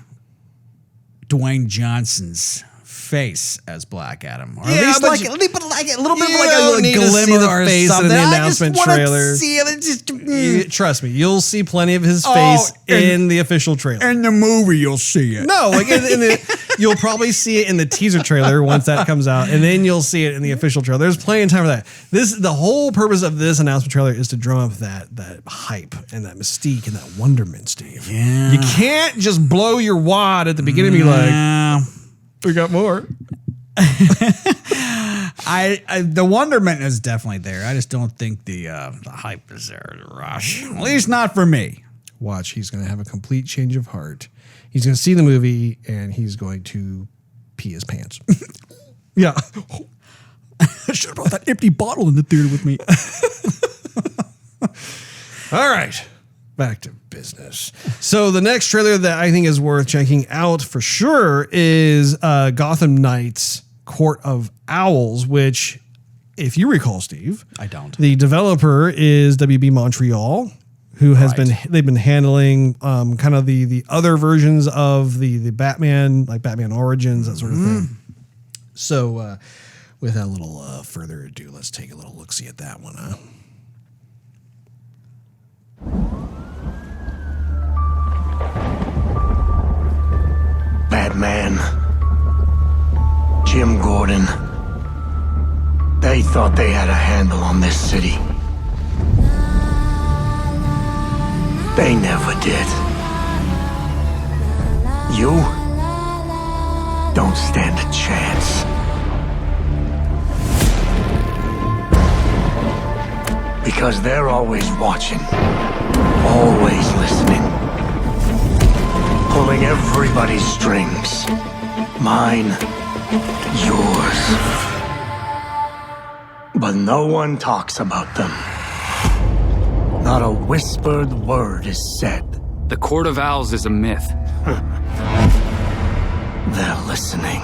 Dwayne Johnson's face as Black Adam, or at least like a little bit of like a glimmer or face something. in the announcement trailer. See it. Trust me, you'll see plenty of his face in the official trailer. In the movie, you'll see it. No, like you'll probably see it in the teaser trailer once that comes out, and then you'll see it in the official trailer. There's plenty of time for that. The whole purpose of this announcement trailer is to drum up that hype and that mystique and that wonderment, Steve. Yeah. You can't just blow your wad at the beginning and be like, we got more. The wonderment is definitely there. I just don't think the hype is there, Rush. At least not for me. Watch, he's going to have a complete change of heart. He's going to see the movie and he's going to pee his pants. Yeah. I should have brought that empty bottle in the theater with me. All right. Back to business. So the next trailer that I think is worth checking out for sure is Gotham Knights Court of Owls, which, if you recall, Steve, I don't. The developer is WB Montreal, who has they've been handling kind of the other versions of the Batman, like Batman Origins, that sort of thing. So without a little further ado, let's take a little look-see at that one, huh? Batman, Jim Gordon, they thought they had a handle on this city. They never did. You don't stand a chance. Because they're always watching, always listening, pulling everybody's strings. Mine, yours. But no one talks about them. Not a whispered word is said. The Court of Owls is a myth. They're listening.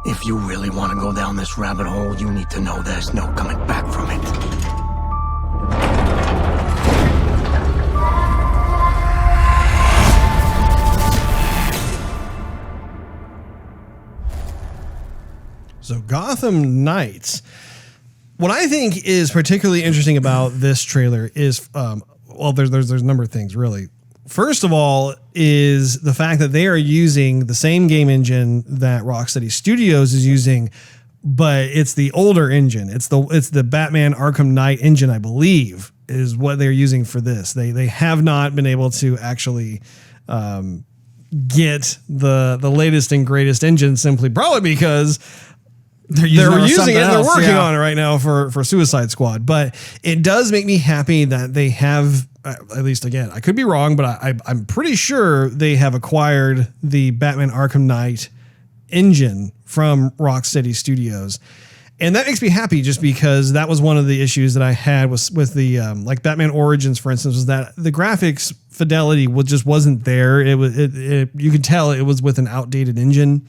If you really want to go down this rabbit hole, you need to know there's no coming back from it. So Gotham Knights. What I think is particularly interesting about this trailer is, well, there's a number of things really. First of all, is the fact that they are using the same game engine that Rocksteady Studios is using, but it's the older engine. It's the Batman Arkham Knight engine, I believe, is what they're using for this. They have not been able to actually get the latest and greatest engine, simply probably because they're using it. They're working on it right now for Suicide Squad. But it does make me happy that they have, at least again, I could be wrong, but I'm pretty sure they have acquired the Batman Arkham Knight engine from Rocksteady Studios. And that makes me happy just because that was one of the issues that I had with the like Batman Origins, for instance, was that the graphics fidelity just wasn't there. You could tell it was with an outdated engine.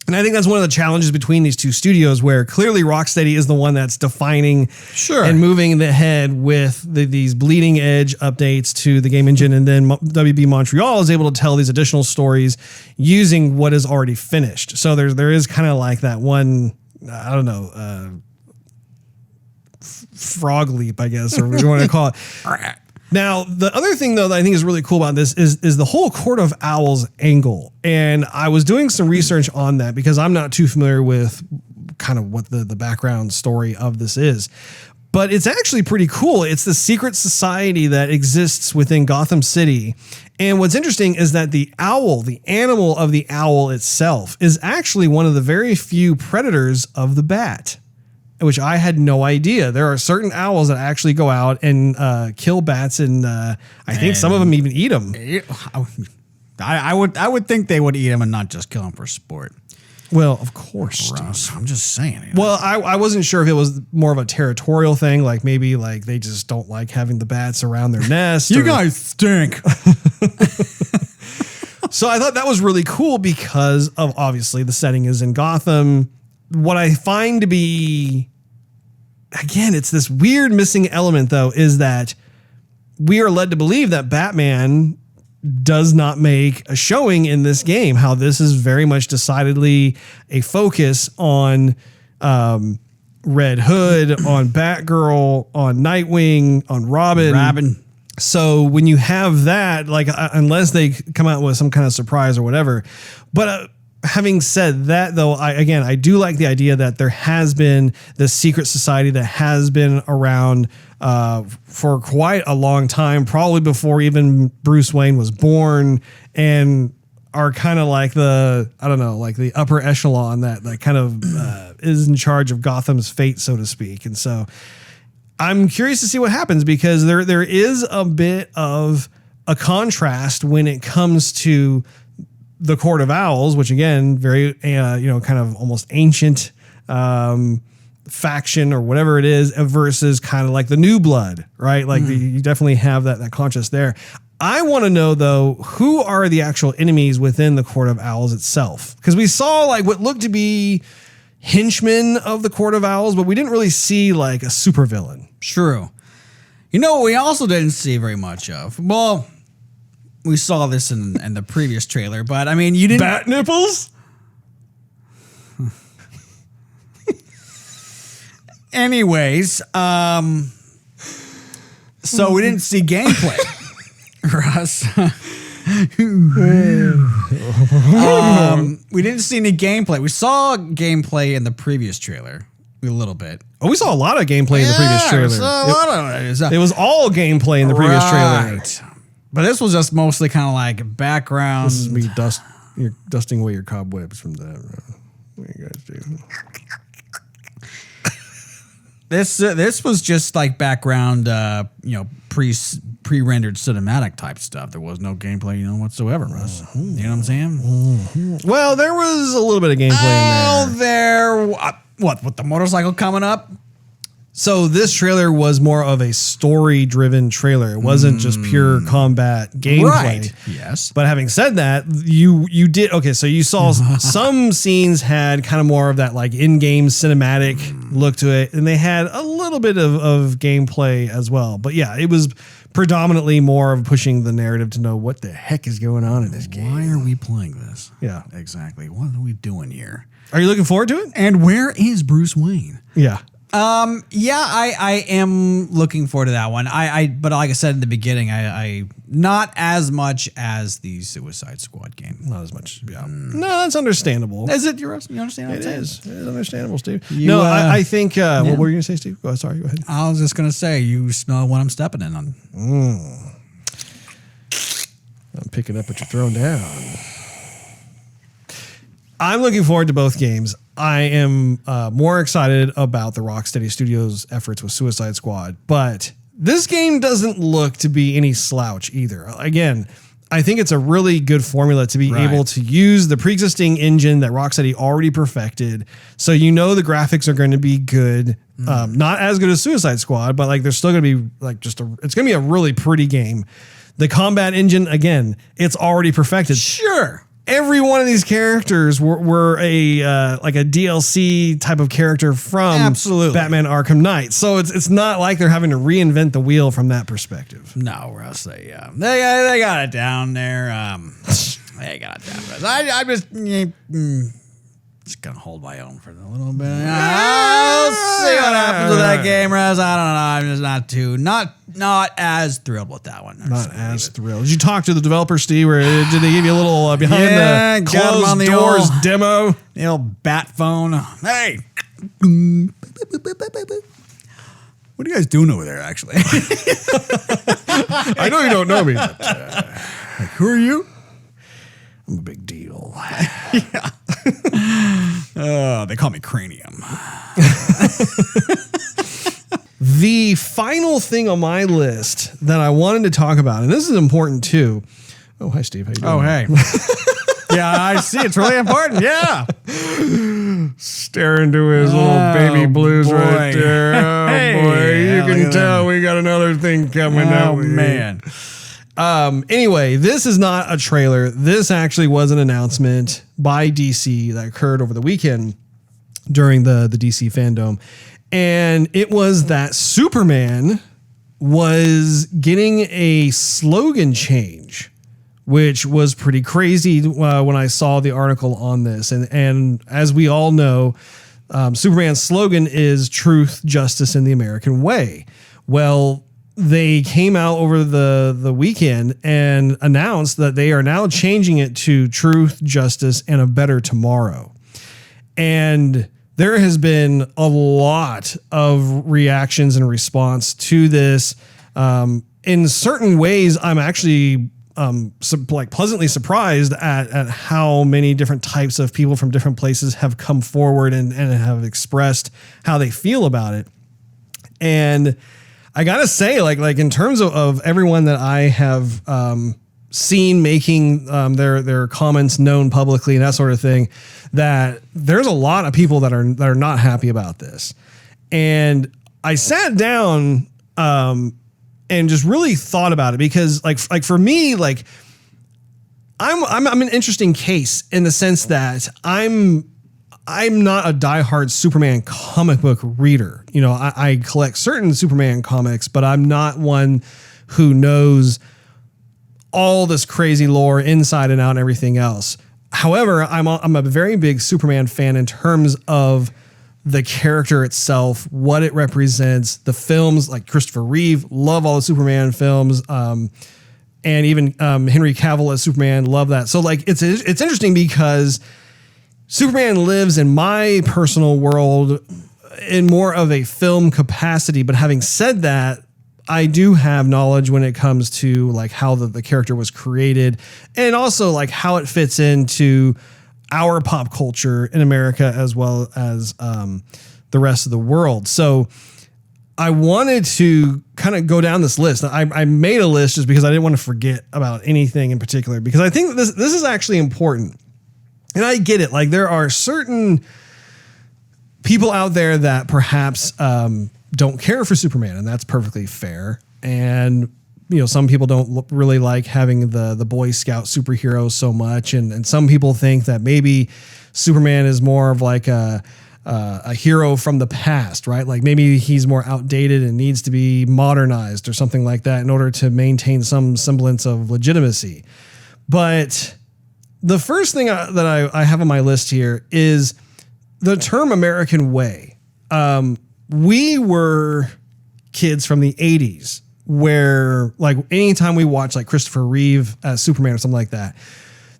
And I think that's one of the challenges between these two studios, where clearly Rocksteady is the one that's defining and moving ahead with these bleeding edge updates to the game engine. And then WB Montreal is able to tell these additional stories using what is already finished. So there is kind of like that one, I don't know, frog leap, I guess, or what you want to call it. Now, the other thing, though, that I think is really cool about this is the whole Court of Owls angle. And I was doing some research on that because I'm not too familiar with kind of what the background story of this is. But it's actually pretty cool. It's the secret society that exists within Gotham City. And what's interesting is that the owl, the animal of the owl itself, is actually one of the very few predators of the bat, which I had no idea. There are certain owls that actually go out and kill bats, and I think some of them even eat them. I would think they would eat them and not just kill them for sport. Well, of course, Russ, I'm just saying. You know? Well, I wasn't sure if it was more of a territorial thing, like maybe like they just don't like having the bats around their nest. You guys stink. So I thought that was really cool because of obviously the setting is in Gotham. What I find to be, again, it's this weird missing element, though, is that we are led to believe that Batman does not make a showing in this game, how this is very much decidedly a focus on Red Hood, on Batgirl, on Nightwing, on Robin. So when you have that, like, unless they come out with some kind of surprise or whatever, but having said that, though, I do like the idea that there has been this secret society that has been around for quite a long time, probably before even Bruce Wayne was born, and are kind of like the upper echelon that kind of is in charge of Gotham's fate, so to speak. And so I'm curious to see what happens, because there is a bit of a contrast when it comes to the Court of Owls, which again, very, kind of almost ancient faction or whatever it is versus kind of like the New Blood, right? Like you definitely have that contrast there. I want to know though, who are the actual enemies within the Court of Owls itself? Because we saw like what looked to be henchmen of the Court of Owls, but we didn't really see like a supervillain. True. You know what we also didn't see very much of? Well, we saw this in the previous trailer, but I mean, you didn't... Bat nipples? Anyways, so we didn't see gameplay, Russ. We didn't see any gameplay. We saw gameplay in the previous trailer a little bit. Oh, we saw a lot of gameplay in the previous trailer. It was all gameplay in the previous trailer. But this was just mostly kind of like background. This is me you're dusting away your cobwebs from that. What do you guys do? This was just like background, pre-rendered cinematic type stuff. There was no gameplay, whatsoever, Russ. You know what I'm saying? Well, there was a little bit of gameplay in there. What, with the motorcycle coming up? So this trailer was more of a story-driven trailer. It wasn't just pure combat gameplay. Right. Yes. But having said that, you did okay. So you saw some scenes had kind of more of that like in-game cinematic look to it, and they had a little bit of gameplay as well. But yeah, it was predominantly more of pushing the narrative to know what the heck is going on in this game. Why are we playing this? Yeah, exactly. What are we doing here? Are you looking forward to it? And where is Bruce Wayne? Yeah. I am looking forward to that one. But like I said in the beginning, I not as much as the Suicide Squad game. Not as much. Yeah. No, that's understandable. Is it? You understand? It is. It is understandable, Steve. I think. What were you going to say, Steve? Sorry, go ahead. I was just going to say, you smell what I'm stepping in on. I'm picking up what you're throwing down. I'm looking forward to both games. I am more excited about the Rocksteady Studios' efforts with Suicide Squad, but this game doesn't look to be any slouch either. Again, I think it's a really good formula to be able to use the pre-existing engine that Rocksteady already perfected. So the graphics are going to be good, not as good as Suicide Squad, but like they're still going to be like it's going to be a really pretty game. The combat engine, again, it's already perfected. Sure. Every one of these characters were a like a DLC type of character from Batman Arkham Knights. So it's not like they're having to reinvent the wheel from that perspective. No, Russ, they got it down there. They got it down, Russ. I'm just gonna hold my own for a little bit. I'll see what happens with that game, Russ. I don't know. I'm just not as thrilled with that one. Not as thrilled. Did you talk to the developer, Steve? Or did they give you a little behind the closed on the doors demo? The old bat phone. Hey. What are you guys doing over there, actually? I know you don't know me. But, like, who are you? I'm a big deal. Yeah. They call me Cranium. The final thing on my list that I wanted to talk about, and this is important too. Oh, hi, Steve. How you doing? Oh, hey. Yeah, I see. It's really important. Yeah. Staring to his little baby blues right there. Oh, hey, boy. You can tell we got another thing coming up. Oh, man. Anyway, this is not a trailer. This actually was an announcement by DC that occurred over the weekend during the DC Fandome. And it was that Superman was getting a slogan change, which was pretty crazy when I saw the article on this. And as we all know, Superman's slogan is truth, justice, and the American way. Well, they came out over the weekend and announced that they are now changing it to truth, justice, and a better tomorrow. And there has been a lot of reactions and response to this. In certain ways, I'm actually pleasantly surprised at how many different types of people from different places have come forward and have expressed how they feel about it. And I gotta say, like in terms of everyone that I have seen making their comments known publicly and that sort of thing, that there's a lot of people that are not happy about this. And I sat down and just really thought about it, because like for me, like I'm an interesting case in the sense that I'm not a diehard Superman comic book reader. You know, I collect certain Superman comics, but I'm not one who knows all this crazy lore inside and out and everything else. However, I'm a very big Superman fan in terms of the character itself, what it represents, the films, like Christopher Reeve, love all the Superman films, and even Henry Cavill as Superman, love that. So like it's interesting because Superman lives in my personal world in more of a film capacity. But having said that, I do have knowledge when it comes to like how the character was created, and also like how it fits into our pop culture in America as well as the rest of the world. So I wanted to kind of go down this list. I made a list just because I didn't want to forget about anything in particular, because I think this is actually important. And I get it. Like there are certain people out there that perhaps don't care for Superman, and that's perfectly fair. And you know, some people don't really like having the Boy Scout superhero so much, and some people think that maybe Superman is more of like a hero from the past, right? Like maybe he's more outdated and needs to be modernized or something like that in order to maintain some semblance of legitimacy. But the first thing that I have on my list here is the term American Way. We were kids from the 80s where like anytime we watched like Christopher Reeve as Superman or something like that,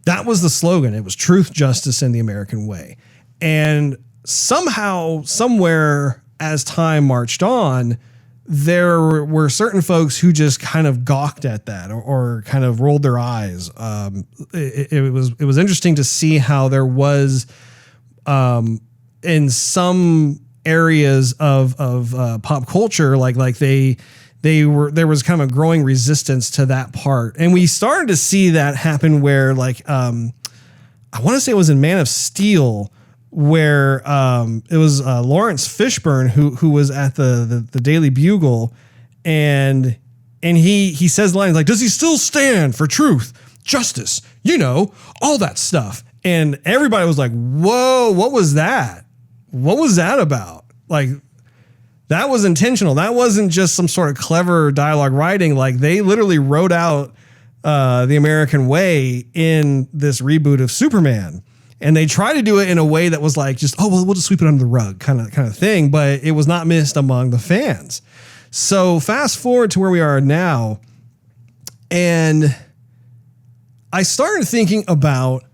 that was the slogan. It was truth, justice, and the American way. And somehow, somewhere as time marched on, there were certain folks who just kind of gawked at that or kind of rolled their eyes. It was interesting to see how there was in some areas of pop culture, like there was kind of a growing resistance to that part. And we started to see that happen where like, I want to say it was in Man of Steel where it was Lawrence Fishburne who was at the Daily Bugle, and he says lines like, does he still stand for truth, justice, you know, all that stuff. And everybody was like, whoa, what was that? What was that about? Like, that was intentional. That wasn't just some sort of clever dialogue writing. Like they literally wrote out the American way in this reboot of Superman. And they tried to do it in a way that was like, just, oh, well, we'll just sweep it under the rug kind of thing. But it was not missed among the fans. So fast forward to where we are now. And I started thinking about,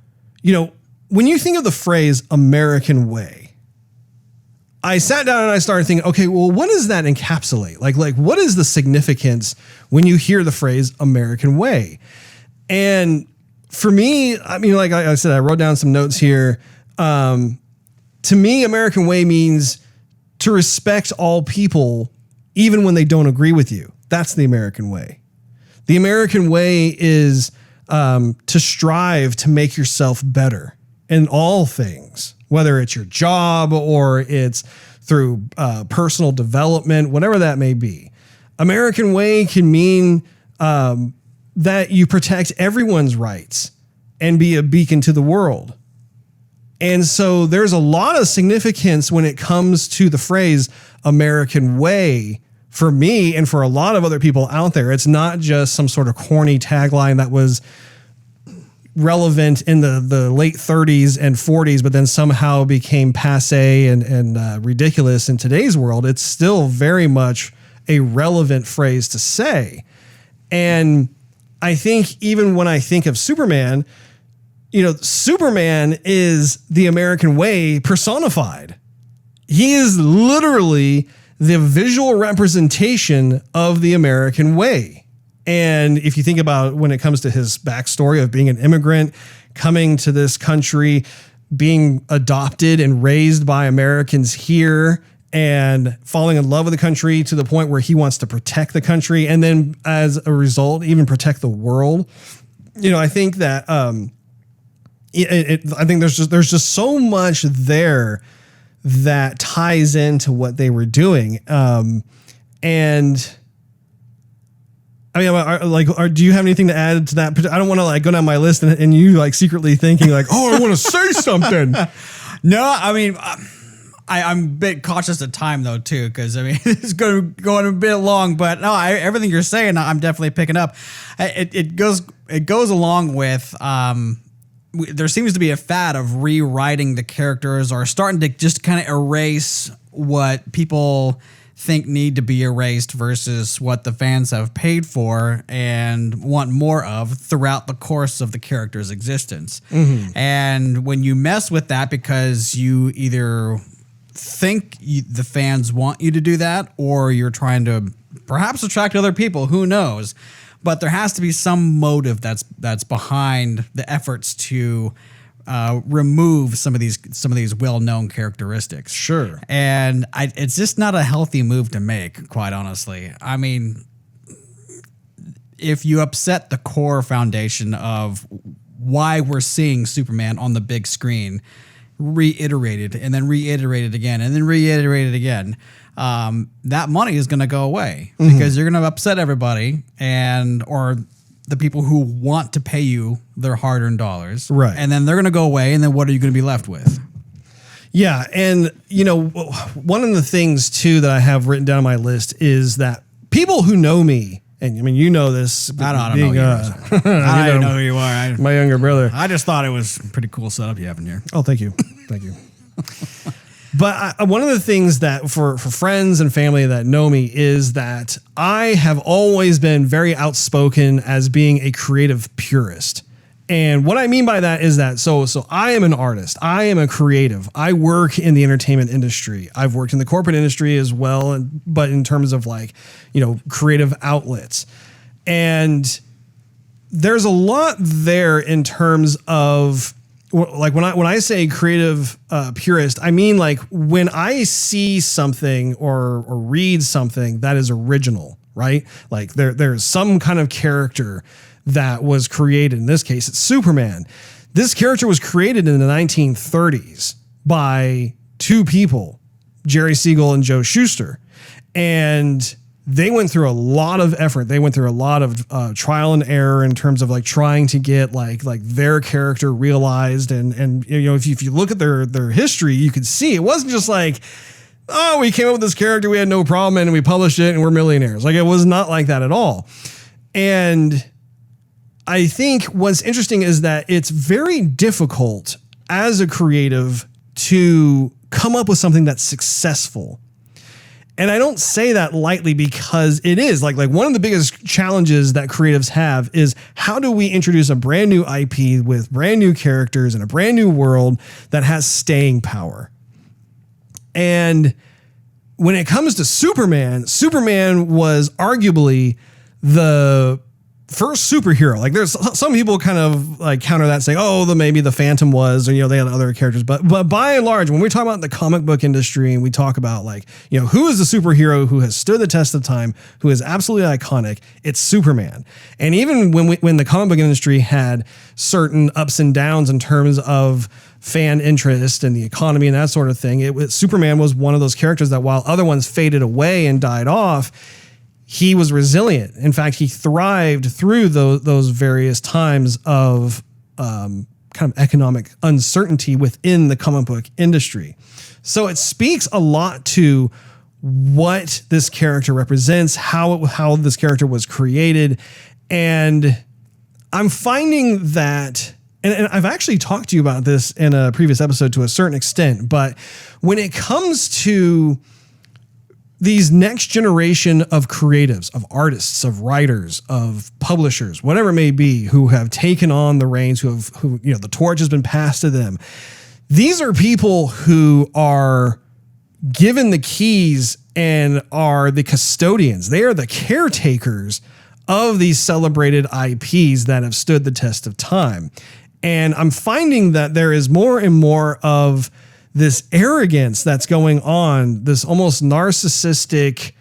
you know, when you think of the phrase American way, I sat down and I started thinking, okay, well, what does that encapsulate? Like what is the significance when you hear the phrase American way? And for me, I mean, like I said, I wrote down some notes here. To me, American way means to respect all people, even when they don't agree with you. That's the American way. The American way is to strive to make yourself better in all things, whether it's your job or it's through personal development, whatever that may be. American way can mean that you protect everyone's rights and be a beacon to the world. And so there's a lot of significance when it comes to the phrase American way for me and for a lot of other people out there. It's not just some sort of corny tagline that was relevant in the late 30s and 40s, but then somehow became passé and ridiculous in today's world. It's still very much a relevant phrase to say. And I think even when I think of Superman, you know, Superman is the American way personified. He is literally the visual representation of the American way. And if you think about when it comes to his backstory of being an immigrant, coming to this country, being adopted and raised by Americans here, and falling in love with the country to the point where he wants to protect the country. And then as a result, even protect the world. I think that I think there's just so much there that ties into what they were doing. And I mean, do you have anything to add to that? I don't want to like go down my list and you like secretly thinking like, oh, I want to say something. No, I mean, I'm a bit cautious of time though too, because I mean it's going a bit long. But no, everything you're saying, I'm definitely picking up. It goes along with. There seems to be a fad of rewriting the characters or starting to just kind of erase what people think need to be erased versus what the fans have paid for and want more of throughout the course of the character's existence. Mm-hmm. And when you mess with that because you either think the fans want you to do that or you're trying to perhaps attract other people, who knows? But there has to be some motive that's behind the efforts to remove some of these well-known characteristics. Sure. And it's just not a healthy move to make, quite honestly. I mean, if you upset the core foundation of why we're seeing Superman on the big screen, reiterated and then reiterated again and then reiterated again, that money is going to go away because you're going to upset everybody or the people who want to pay you their hard-earned dollars. Right. And then they're going to go away, and then what are you going to be left with? Yeah, and one of the things too that I have written down on my list is that people who know me, and I mean you know this, I don't know who you are. I don't know who you are. My younger brother. I just thought it was a pretty cool setup you have in here. Oh, thank you. Thank you. But one of the things that for friends and family that know me is that I have always been very outspoken as being a creative purist. And what I mean by that is that so I am an artist. I am a creative. I work in the entertainment industry. I've worked in the corporate industry as well, but in terms of like, creative outlets. And there's a lot there in terms of like when I say creative purist, I mean like when I see something or read something that is original, right? Like there's some kind of character that was created. In this case, it's Superman. This character was created in the 1930s by two people, Jerry Siegel and Joe Shuster. And they went through a lot of effort. They went through a lot of trial and error in terms of like trying to get like their character realized. And if you look at their history, you could see it wasn't just like, oh, we came up with this character, we had no problem, and we published it, and we're millionaires. Like it was not like that at all. And I think what's interesting is that it's very difficult as a creative to come up with something that's successful. And I don't say that lightly because it is like one of the biggest challenges that creatives have is how do we introduce a brand new IP with brand new characters in a brand new world that has staying power. And when it comes to Superman was arguably the first superhero. Like there's some people kind of like counter that saying, oh, maybe the Phantom was, or, they had other characters. But by and large, when we talk about the comic book industry and we talk about like, who is the superhero who has stood the test of time, who is absolutely iconic, it's Superman. And even when the comic book industry had certain ups and downs in terms of fan interest and the economy and that sort of thing, Superman was one of those characters that while other ones faded away and died off, he was resilient. In fact, he thrived through those various times of kind of economic uncertainty within the comic book industry. So it speaks a lot to what this character represents, how this character was created. And I'm finding that, and I've actually talked to you about this in a previous episode to a certain extent, but when it comes to these next generation of creatives, of artists, of writers, of publishers, whatever it may be, who have taken on the reins, who the torch has been passed to them. These are people who are given the keys and are the custodians. They are the caretakers of these celebrated IPs that have stood the test of time. And I'm finding that there is more and more of this arrogance that's going on, this almost narcissistic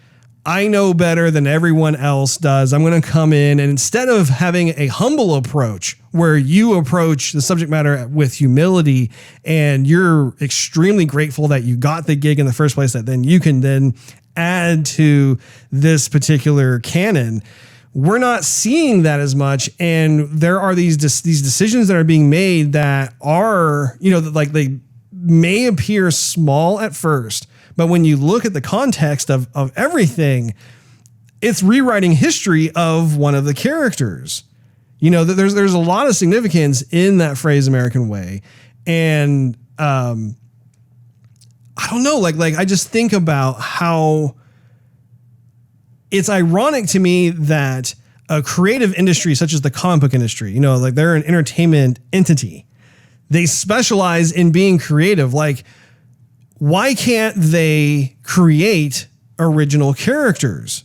I know better than everyone else does. I'm going to come in, and instead of having a humble approach where you approach the subject matter with humility and you're extremely grateful that you got the gig in the first place, that then you can then add to this particular canon, we're not seeing that as much. And there are these decisions that are being made that are, like they may appear small at first, but when you look at the context of everything, it's rewriting history of one of the characters. There's a lot of significance in that phrase American way. And I don't know, like I just think about how it's ironic to me that a creative industry such as the comic book industry, like they're an entertainment entity. They specialize in being creative. Like, why can't they create original characters?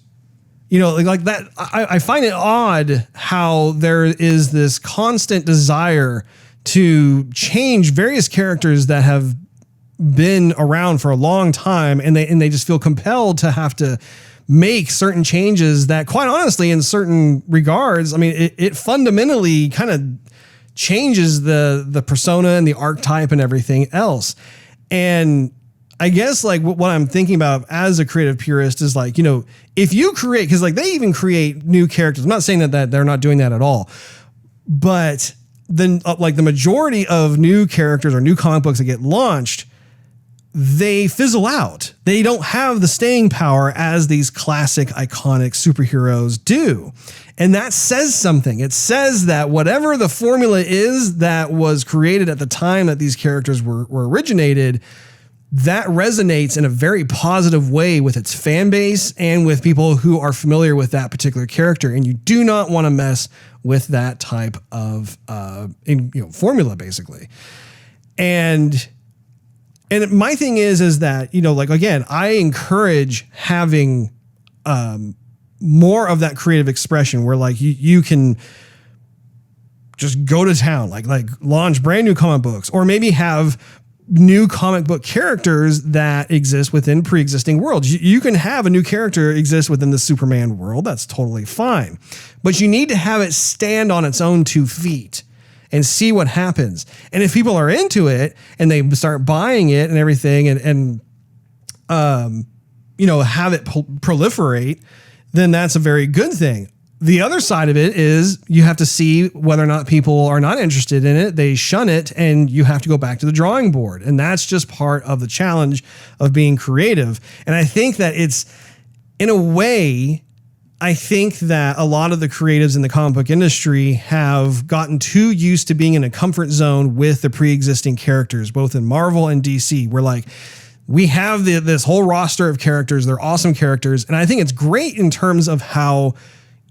Like that. I find it odd how there is this constant desire to change various characters that have been around for a long time, and they just feel compelled to have to make certain changes that, quite honestly, in certain regards, I mean, it fundamentally kind of changes the persona and the archetype and everything else. And I guess like what I'm thinking about as a creative purist is like, if you create, because like they even create new characters. I'm not saying that they're not doing that at all, but then like the majority of new characters or new comic books that get launched, they fizzle out. They don't have the staying power as these classic iconic superheroes do. And that says something. It says that whatever the formula is that was created at the time that these characters were originated, that resonates in a very positive way with its fan base and with people who are familiar with that particular character. And you do not want to mess with that type of formula, basically. And my thing is that, like, again, I encourage having more of that creative expression where like you can just go to town, like launch brand new comic books, or maybe have new comic book characters that exist within pre-existing worlds. You can have a new character exist within the Superman world. That's totally fine. But you need to have it stand on its own 2 feet and see what happens. And if people are into it and they start buying it and everything and have it proliferate, then that's a very good thing. The other side of it is you have to see whether or not people are not interested in it. They shun it, and you have to go back to the drawing board. And that's just part of the challenge of being creative. And I think that it's, in a way, I think that a lot of the creatives in the comic book industry have gotten too used to being in a comfort zone with the pre-existing characters, both in Marvel and DC. We're like, we have this whole roster of characters. They're awesome characters. And I think it's great in terms of how,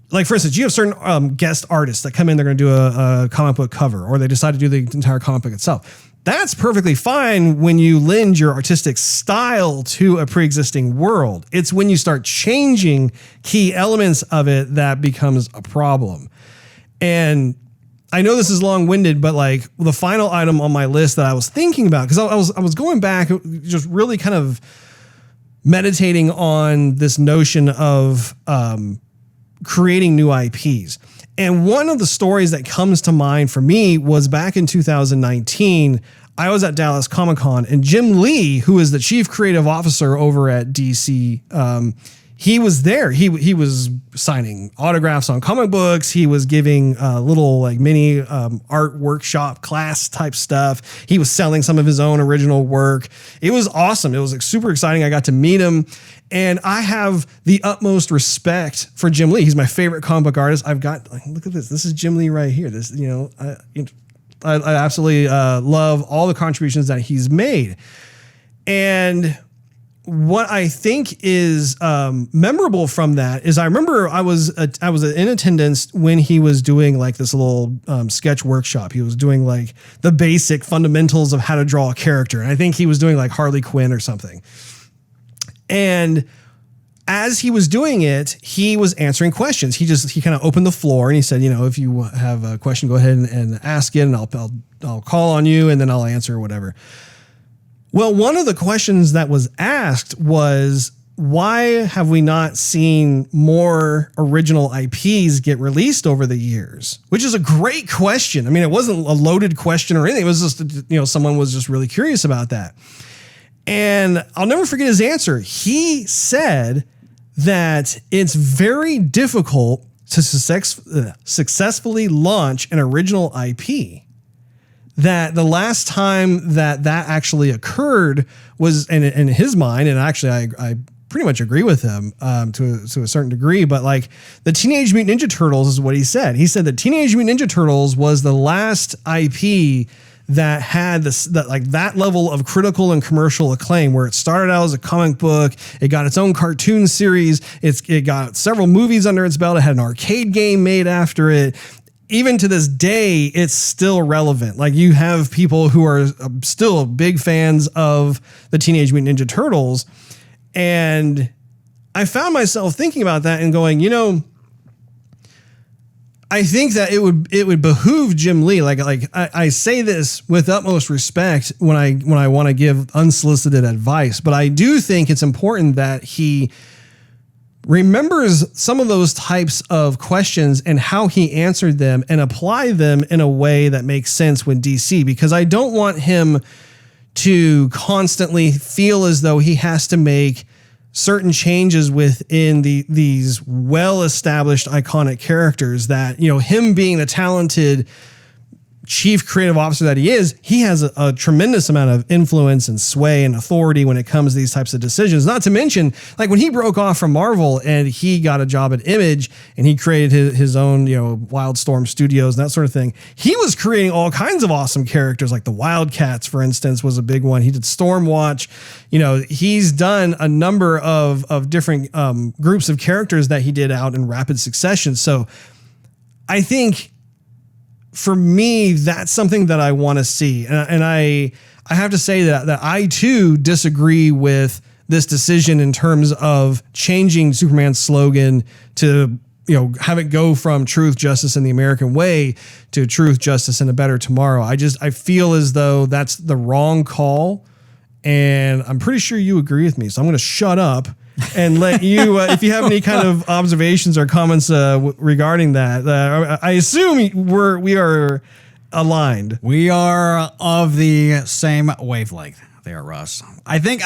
like, for instance, you have certain guest artists that come in, they're going to do a comic book cover, or they decide to do the entire comic book itself. That's perfectly fine when you lend your artistic style to a pre-existing world. It's when you start changing key elements of it that becomes a problem. And I know this is long-winded, but like the final item on my list that I was thinking about, because I was going back, just really kind of meditating on this notion of creating new IPs. And one of the stories that comes to mind for me was back in 2019, I was at Dallas Comic-Con, and Jim Lee, who is the chief creative officer over at DC, he was there. He was signing autographs on comic books. He was giving little like mini art workshop class type stuff. He was selling some of his own original work. It was awesome. It was like super exciting. I got to meet him, and I have the utmost respect for Jim Lee. He's my favorite comic book artist. I've got, like, look at this. This is Jim Lee right here. This, I absolutely love all the contributions that he's made. And what I think is memorable from that is I remember I was in attendance when he was doing like this little sketch workshop. He was doing like the basic fundamentals of how to draw a character. And I think he was doing like Harley Quinn or something. And as he was doing it, he was answering questions. He kind of opened the floor and he said, if you have a question, go ahead and ask it, and I'll call on you and then I'll answer or whatever. Well, one of the questions that was asked was, why have we not seen more original IPs get released over the years? Which is a great question. I mean, it wasn't a loaded question or anything. It was just, someone was just really curious about that. And I'll never forget his answer. He said that it's very difficult to successfully launch an original IP. That the last time that actually occurred was, in his mind, and actually I pretty much agree with him to a certain degree, but like the Teenage Mutant Ninja Turtles is what he said. He said that Teenage Mutant Ninja Turtles was the last IP that had that level of critical and commercial acclaim, where it started out as a comic book, it got its own cartoon series, it got several movies under its belt, it had an arcade game made after it. Even to this day, it's still relevant. Like, you have people who are still big fans of the Teenage Mutant Ninja Turtles. And I found myself thinking about that and going, I think that it would behoove Jim Lee. I say this with utmost respect when I want to give unsolicited advice, but I do think it's important that he remembers some of those types of questions and how he answered them and apply them in a way that makes sense with DC, because I don't want him to constantly feel as though he has to make certain changes within these well-established iconic characters that, him being the talented chief creative officer that he is, he has a tremendous amount of influence and sway and authority when it comes to these types of decisions. Not to mention, like, when he broke off from Marvel and he got a job at Image and he created his own, Wildstorm Studios and that sort of thing, he was creating all kinds of awesome characters, like the Wildcats, for instance, was a big one. He did Stormwatch. He's done a number of different groups of characters that he did out in rapid succession. So I think, for me, that's something that I want to see. And I have to say that I too disagree with this decision in terms of changing Superman's slogan to, have it go from truth, justice, and the American way to truth, justice, and a better tomorrow. I feel as though that's the wrong call. And I'm pretty sure you agree with me. So I'm going to shut up and let you, if you have any kind of observations or comments regarding that. I assume we are aligned. We are of the same wavelength there, Russ. I think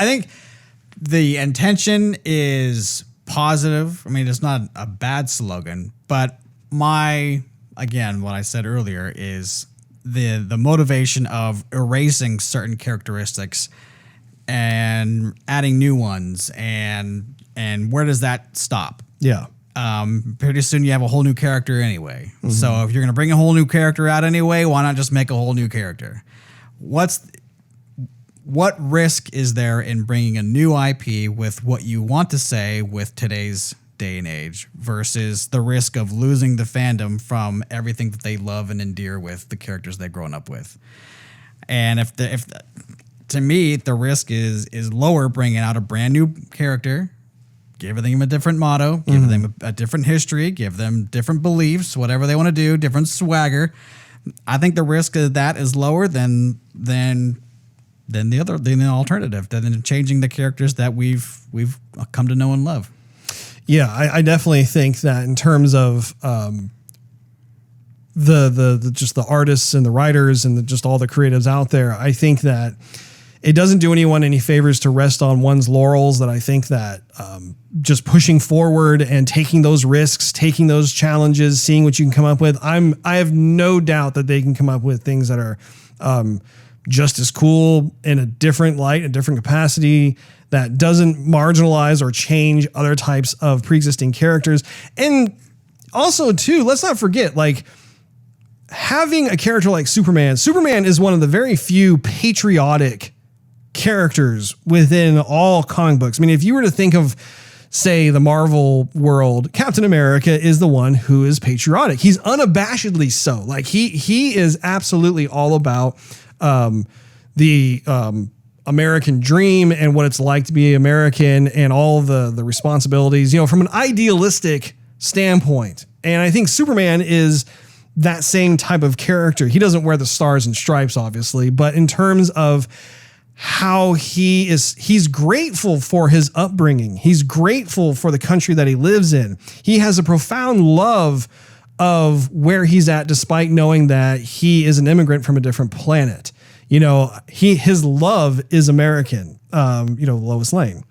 the intention is positive. I mean, it's not a bad slogan, but what I said earlier is the motivation of erasing certain characteristics and adding new ones, and where does that stop? Yeah. Pretty soon you have a whole new character anyway. Mm-hmm. So if you're going to bring a whole new character out anyway, why not just make a whole new character? What risk is there in bringing a new IP with what you want to say with today's day and age versus the risk of losing the fandom from everything that they love and endear with the characters they've grown up with? And if to me, the risk is lower bringing out a brand new character, giving them a different motto, give them a different history, give them different beliefs, whatever they want to do, different swagger. I think the risk of that is lower than the alternative, than changing the characters that we've come to know and love. Yeah, I definitely think that in terms of the just the artists and the writers and just all the creatives out there, I think that it doesn't do anyone any favors to rest on one's laurels. That I think that just pushing forward and taking those risks, taking those challenges, seeing what you can come up with. I have no doubt that they can come up with things that are just as cool in a different light, a different capacity, that doesn't marginalize or change other types of pre-existing characters. And also, too, let's not forget, like, having a character like Superman. Superman is one of the very few patriotic characters within all comic books. I mean, if you were to think of, say, the Marvel world, Captain America is the one who is patriotic. He's unabashedly so. Like, he is absolutely all about the American dream and what it's like to be American and all the responsibilities, from an idealistic standpoint. And I think Superman is that same type of character. He doesn't wear the stars and stripes, obviously, but in terms of how he's grateful for his upbringing. He's grateful for the country that he lives in. He has a profound love of where he's at, despite knowing that he is an immigrant from a different planet. You know, his love is American, Lois Lane.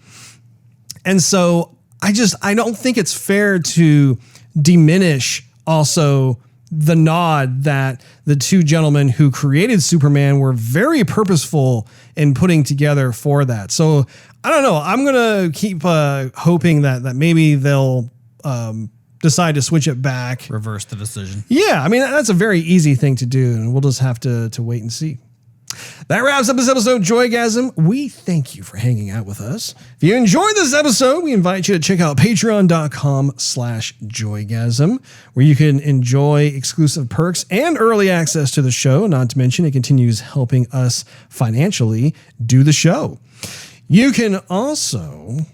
And so I don't think it's fair to diminish also the nod that the two gentlemen who created Superman were very purposeful in putting together for that. So I don't know. I'm going to keep hoping that maybe they'll decide to switch it back. Reverse the decision. Yeah. I mean, that's a very easy thing to do, and we'll just have to wait and see. That wraps up this episode of Joygasm. We thank you for hanging out with us. If you enjoyed this episode, we invite you to check out patreon.com/Joygasm, where you can enjoy exclusive perks and early access to the show. Not to mention, it continues helping us financially do the show. You can also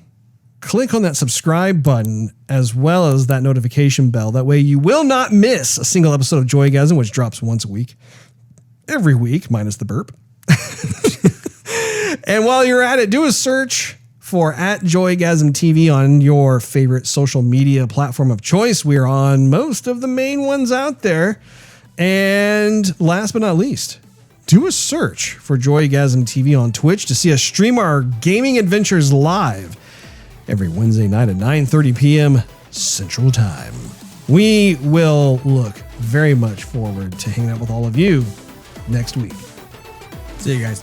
click on that subscribe button as well as that notification bell. That way you will not miss a single episode of Joygasm, which drops once a week. Every week, minus the burp. And while you're at it, do a search for @Joygasm TV on your favorite social media platform of choice. We are on most of the main ones out there. And last but not least, do a search for Joygasm TV on Twitch to see us stream our gaming adventures live every Wednesday night at 9:30 p.m. Central Time. We will look very much forward to hanging out with all of you next week. See you guys.